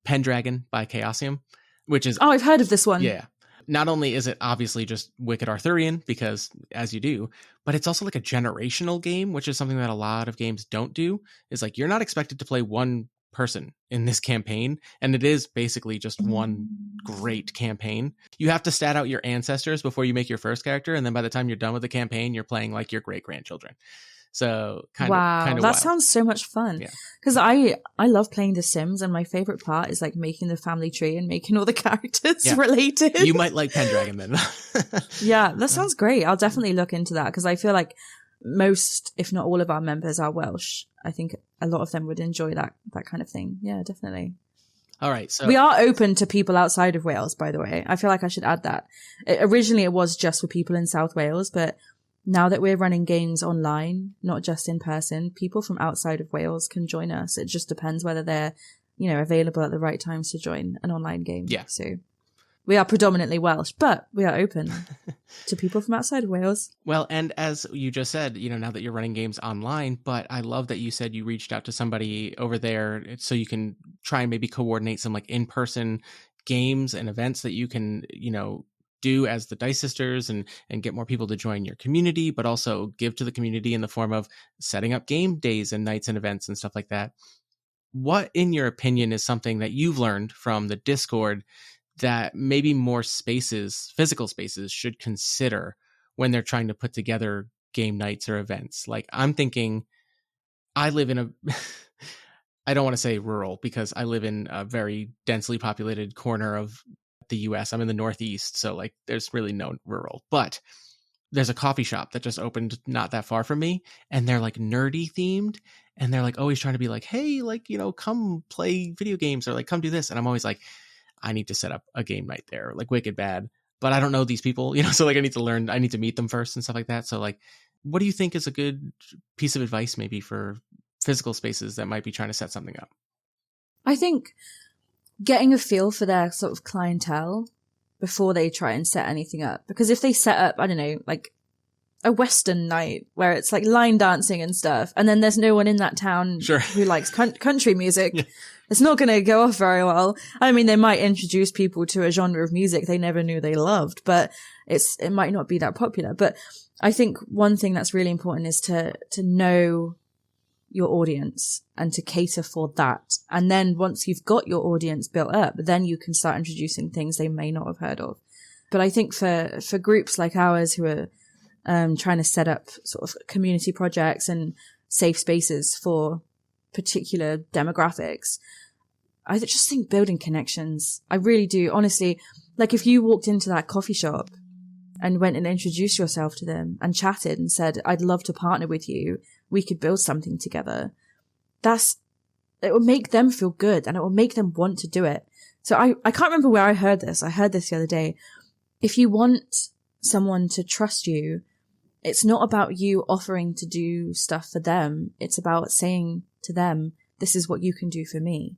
Pendragon by Chaosium, which is... Oh, I've heard of this one. Yeah. Not only is it obviously just wicked Arthurian, because as you do, but it's also like a generational game, which is something that a lot of games don't do. Is like, you're not expected to play one person in this campaign, and it is basically just one great campaign. You have to stat out your ancestors before you make your first character, and then by the time you're done with the campaign, you're playing like your great-grandchildren. So kind of that wild. Sounds so much fun. Yeah. Because I love playing The Sims, and my favorite part is like making the family tree and making all the characters related. You might like Pendragon then. Yeah, that sounds great. I'll definitely look into that, because I feel like most, if not all of our members are Welsh. I think a lot of them would enjoy that kind of thing. Yeah, definitely. All right. So we are open to people outside of Wales, by the way. I feel like I should add that. Originally it was just for people in South Wales, but now that we're running games online, not just in person, people from outside of Wales can join us. It just depends whether they're, available at the right times to join an online game. Yeah. So we are predominantly Welsh, but we are open to people from outside of Wales. Well, and as you just said, now that you're running games online, but I love that you said you reached out to somebody over there so you can try and maybe coordinate some like in-person games and events that you can, do as the Dice Sisters and get more people to join your community, but also give to the community in the form of setting up game days and nights and events and stuff like that. What, in your opinion, is something that you've learned from the Discord that maybe more spaces, physical spaces, should consider when they're trying to put together game nights or events? Like, I'm thinking, I live in I don't want to say rural, because I live in a very densely populated corner of the US. I'm in the Northeast, so like there's really no rural, but there's a coffee shop that just opened not that far from me, and they're like nerdy themed, and they're like always trying to be like, hey, like, come play video games, or like come do this. And I'm always like, I need to set up a game night there, like wicked bad, but I don't know these people, so like I need to meet them first and stuff like that. So like, what do you think is a good piece of advice maybe for physical spaces that might be trying to set something up? I think getting a feel for their sort of clientele before they try and set anything up. Because if they set up, I don't know, like a Western night where it's like line dancing and stuff, and then there's no one in that town who likes country music, it's not going to go off very well. I mean, they might introduce people to a genre of music they never knew they loved, but it might not be that popular. But I think one thing that's really important is to know your audience and to cater for that. And then once you've got your audience built up, then you can start introducing things they may not have heard of. But I think for groups like ours who are trying to set up sort of community projects and safe spaces for particular demographics, I just think building connections. I really do. Honestly, like if you walked into that coffee shop and went and introduced yourself to them and chatted and said, I'd love to partner with you, we could build something together. That's it will make them feel good and it will make them want to do it. So I can't remember where I heard this. I heard this the other day. If you want someone to trust you, it's not about you offering to do stuff for them. It's about saying to them, this is what you can do for me.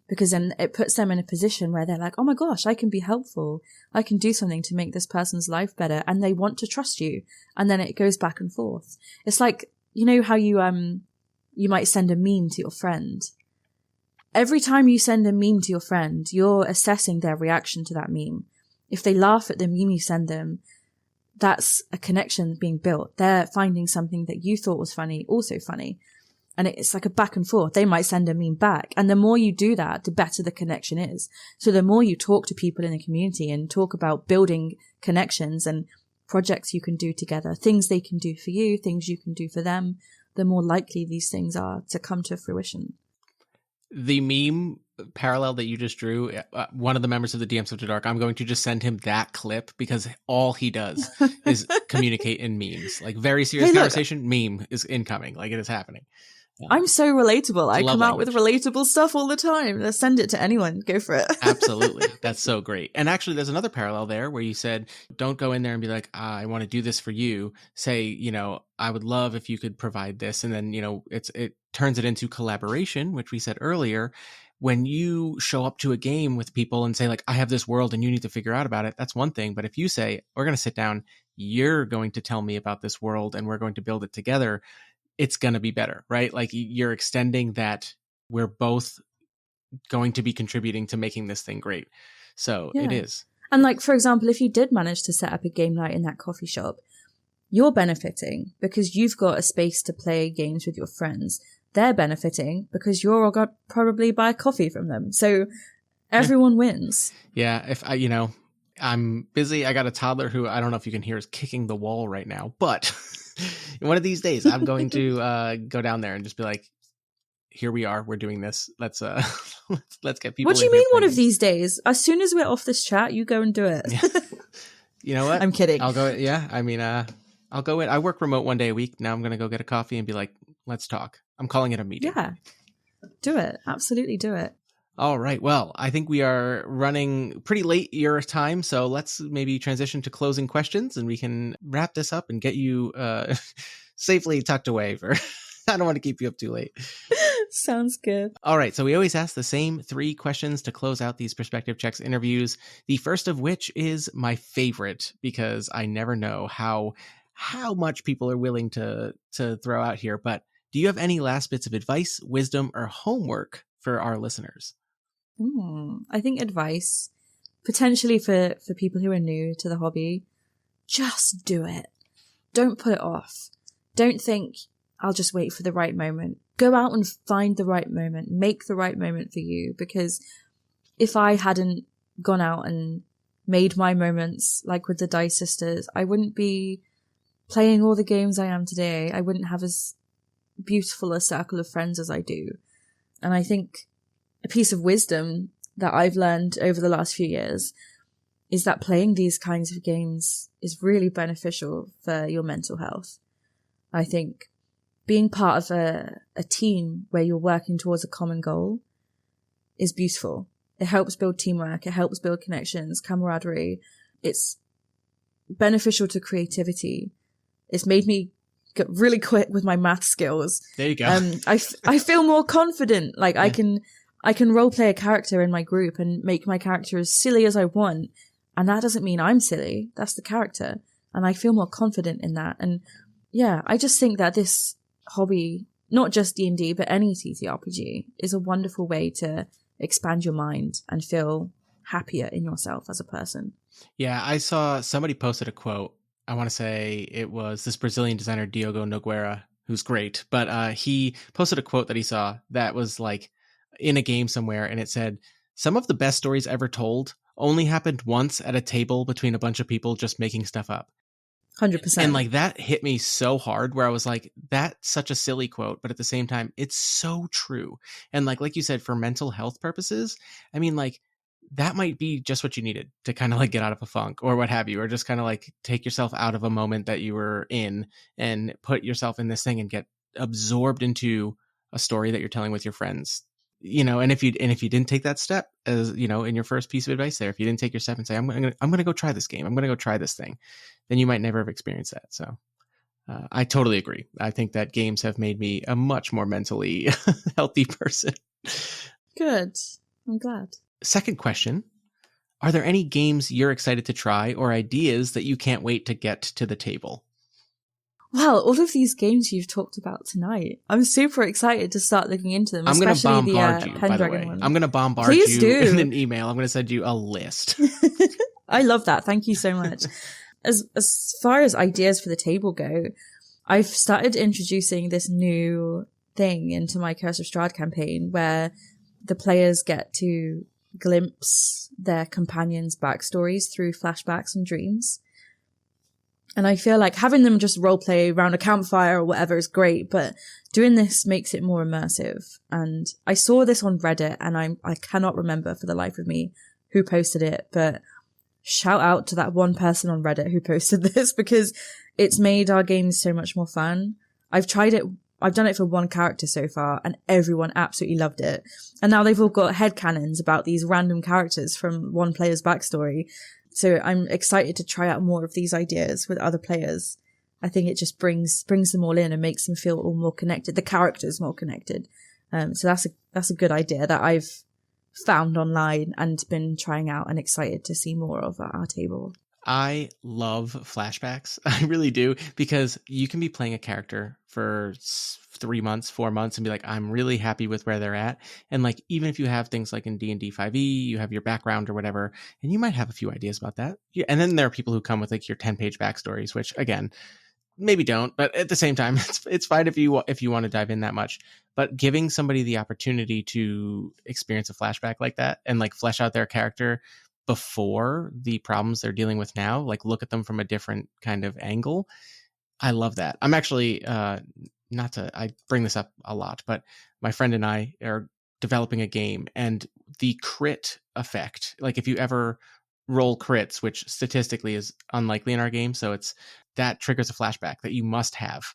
Because then it puts them in a position where they're like, oh my gosh, I can be helpful. I can do something to make this person's life better. And they want to trust you. And then it goes back and forth. It's like, you know how you might send a meme to your friend. Every time you send a meme to your friend, you're assessing their reaction to that meme. If they laugh at the meme you send them, that's a connection being built. They're finding something that you thought was funny, also funny. And it's like a back and forth. They might send a meme back. And the more you do that, the better the connection is. So the more you talk to people in the community and talk about building connections and projects you can do together, things they can do for you, things you can do for them, the more likely these things are to come to fruition. The meme parallel that you just drew, one of the members of the DMs After Dark, I'm going to just send him that clip because all he does is communicate in memes. Like very serious conversation, meme is incoming. Like it is happening. I'm so relatable. I come out language. with relatable stuff all the time. Let's send it to anyone. Go for it. Absolutely. That's so great. And actually, there's another parallel there where you said, don't go in there and be like, I want to do this for you. Say, I would love if you could provide this. And then, it turns it into collaboration, which we said earlier. When you show up to a game with people and say, like, I have this world and you need to figure out about it, that's one thing. But if you say, we're going to sit down, you're going to tell me about this world and we're going to build it together, it's going to be better, right? Like you're extending that we're both going to be contributing to making this thing great. So It is. And like, for example, if you did manage to set up a game night in that coffee shop, you're benefiting because you've got a space to play games with your friends. They're benefiting because you're all going to probably buy coffee from them. So everyone wins. Yeah. If I'm busy. I got a toddler who I don't know if you can hear is kicking the wall right now, but one of these days I'm going to go down there and just be like, here we are. We're doing this. Let's get people. What do you mean one of these days? As soon as we're off this chat, you go and do it. Yeah. You know what? I'm kidding. I'll go. Yeah. I mean, I'll go in. I work remote one day a week. Now I'm going to go get a coffee and be like, let's talk. I'm calling it a meeting. Yeah. Do it. Absolutely do it. All right. Well, I think we are running pretty late your time, so let's maybe transition to closing questions and we can wrap this up and get you safely tucked away for I don't want to keep you up too late. Sounds good. All right. So we always ask the same 3 questions to close out these Perspective Checks interviews. The first of which is my favorite because I never know how much people are willing to throw out here. But do you have any last bits of advice, wisdom, or homework for our listeners? I think advice, potentially for people who are new to the hobby, just do it. Don't put it off. Don't think, I'll just wait for the right moment. Go out and find the right moment. Make the right moment for you. Because if I hadn't gone out and made my moments, like with the Dice Sisters, I wouldn't be playing all the games I am today. I wouldn't have as beautiful a circle of friends as I do. And I think a piece of wisdom that I've learned over the last few years is that playing these kinds of games is really beneficial for your mental health. I think being part of a team where you're working towards a common goal is beautiful. It helps build teamwork. It helps build connections, camaraderie. It's beneficial to creativity. It's made me get really quick with my math skills. There you go. I feel more confident. Like I can role play a character in my group and make my character as silly as I want. And that doesn't mean I'm silly. That's the character. And I feel more confident in that. And yeah, I just think that this hobby, not just D&D, but any TTRPG, is a wonderful way to expand your mind and feel happier in yourself as a person. Yeah, I saw somebody posted a quote. I want to say it was this Brazilian designer, Diogo Nogueira, who's great. But he posted a quote that he saw that was like in a game somewhere. And it said, some of the best stories ever told only happened once at a table between a bunch of people just making stuff up. 100%. And like that hit me so hard where I was like, that's such a silly quote, but at the same time, it's so true. And like you said, for mental health purposes, I mean, like that might be just what you needed to kind of like get out of a funk or what have you, or just kind of like take yourself out of a moment that you were in and put yourself in this thing and get absorbed into a story that you're telling with your friends. and if you didn't take that step, as in your first piece of advice there, if you didn't take your step and say, I'm going to go try this game, I'm going to go try this thing, then you might never have experienced that. So I totally agree. I think that games have made me a much more mentally healthy person. Good. I'm glad. Second question. Are there any games you're excited to try or ideas that you can't wait to get to the table? Well, all of these games you've talked about tonight, I'm super excited to start looking into them. I'm going to especially bombard the you, by the Pendragon way. one. I'm going to bombard Please you do. in an email. I'm going to send you a list. I love that. Thank you so much. As far as ideas for the table go, I've started introducing this new thing into my Curse of Strahd campaign where the players get to glimpse their companions' backstories through flashbacks and dreams. And I feel like having them just roleplay around a campfire or whatever is great, but doing this makes it more immersive. And I saw this on Reddit, and I cannot remember for the life of me who posted it, but shout out to that one person on Reddit who posted this, because it's made our games so much more fun. I've done it for one character so far, and everyone absolutely loved it. And now they've all got headcanons about these random characters from one player's backstory. So I'm excited to try out more of these ideas with other players. I think it just brings them all in and makes them feel all more connected. The characters more connected. So that's a good idea that I've found online and been trying out and excited to see more of at our table. I love flashbacks. I really do, because you can be playing a character for 3 months, 4 months and be like, I'm really happy with where they're at. And like, even if you have things like in D&D 5e, you have your background or whatever, and you might have a few ideas about that. Yeah, and then there are people who come with like your 10-page backstories, which again, maybe don't, but at the same time, it's fine if you want to dive in that much. But giving somebody the opportunity to experience a flashback like that and like flesh out their character before the problems they're dealing with now, like look at them from a different kind of angle. I love that. I'm actually, I bring this up a lot, but my friend and I are developing a game, and the crit effect, like if you ever roll crits, which statistically is unlikely in our game, so that triggers a flashback that you must have.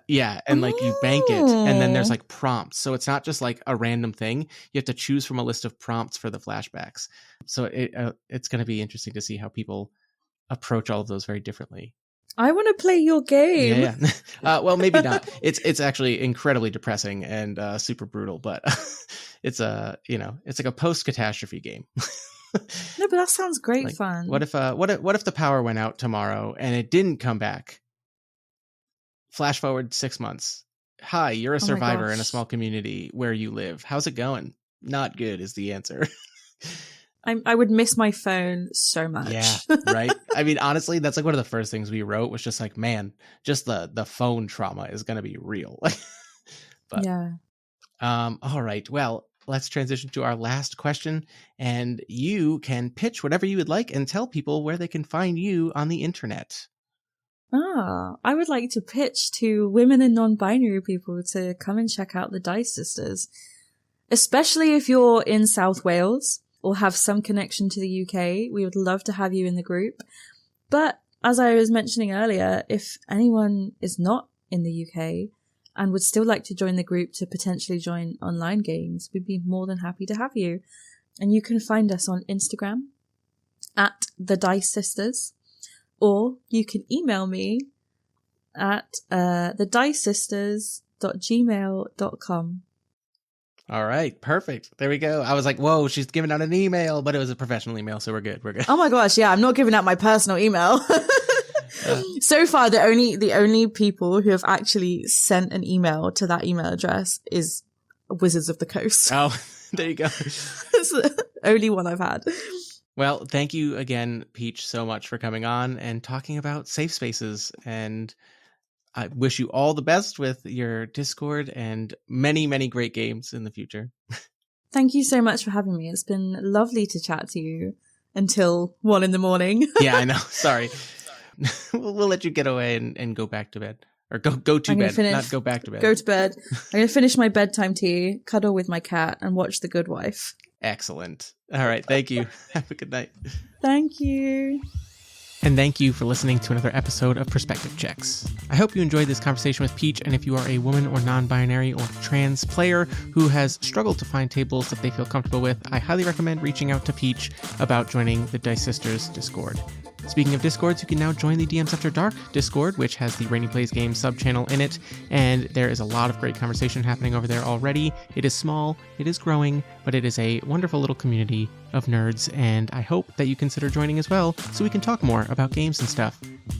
Yeah, and like you bank it, and then there's like prompts, so it's not just like a random thing. You have to choose from a list of prompts for the flashbacks. So it's going to be interesting to see how people approach all of those very differently. I want to play your game. Yeah. Well, maybe not. It's actually incredibly depressing and super brutal, but it's it's like a post-catastrophe game. No, but that sounds great like, fun. What if the power went out tomorrow and it didn't come back? Flash forward 6 months. Hi, you're a survivor in a small community where you live. How's it going? Not good is the answer. I would miss my phone so much. Yeah, right? I mean, honestly, that's like one of the first things we wrote was just like, man, just the phone trauma is going to be real. But, yeah. All right. Well, let's transition to our last question. And you can pitch whatever you would like and tell people where they can find you on the internet. I would like to pitch to women and non-binary people to come and check out the Dice Sisters. Especially if you're in South Wales or have some connection to the UK, we would love to have you in the group. But as I was mentioning earlier, if anyone is not in the UK and would still like to join the group to potentially join online games, we'd be more than happy to have you. And you can find us on Instagram at the Dice Sisters. Or you can email me at thedicesisters.gmail.com. All right, perfect. There we go. I was like, whoa, she's giving out an email, but it was a professional email, so we're good. Oh my gosh, yeah, I'm not giving out my personal email. So far, the only people who have actually sent an email to that email address is Wizards of the Coast. Oh, there you go. It's the only one I've had. Well, thank you again, Peach, so much for coming on and talking about safe spaces. And I wish you all the best with your Discord and many, many great games in the future. Thank you so much for having me. It's been lovely to chat to you until 1 a.m. Yeah, I know. Sorry. We'll let you get away and go back to bed. Or go to bed, not go back to bed. Go to bed. I'm going to finish my bedtime tea, cuddle with my cat, and watch The Good Wife. Excellent. All right. Thank you. Have a good night. Thank you. And thank you for listening to another episode of Perspective Checks. I hope you enjoyed this conversation with Peach, and if you are a woman or non-binary or trans player who has struggled to find tables that they feel comfortable with, I highly recommend reaching out to Peach about joining the Dice Sisters Discord. Speaking of Discords, you can now join the DMs After Dark Discord, which has the Rene Plays Games sub-channel in it, and there is a lot of great conversation happening over there already. It is small, it is growing, but it is a wonderful little community of nerds, and I hope that you consider joining as well so we can talk more about games and stuff.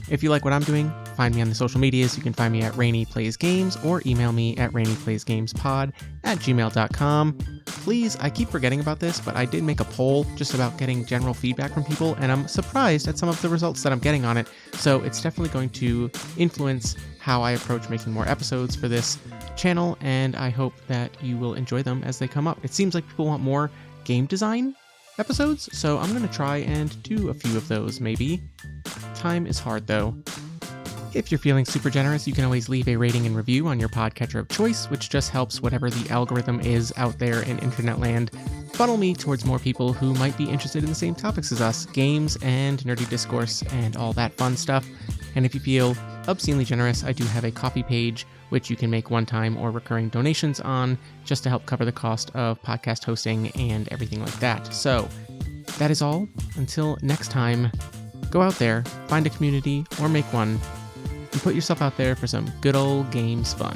If you like what I'm doing, find me on the social medias. You can find me at Rene Plays Games or email me at raineyplaysgamespod@gmail.com. Please, I keep forgetting about this, but I did make a poll just about getting general feedback from people, and I'm surprised at some of the results that I'm getting on it, so it's definitely going to influence how I approach making more episodes for this channel, and I hope that you will enjoy them as they come up. It seems like people want more game design episodes, so I'm going to try and do a few of those, maybe. Time is hard, though. If you're feeling super generous, you can always leave a rating and review on your podcatcher of choice, which just helps whatever the algorithm is out there in internet land funnel me towards more people who might be interested in the same topics as us, games and nerdy discourse and all that fun stuff. And if you feel obscenely generous, I do have a Ko-fi page, which you can make one-time or recurring donations on, just to help cover the cost of podcast hosting and everything like that. So, that is all. Until next time, go out there, find a community, or make one, and put yourself out there for some good old games fun.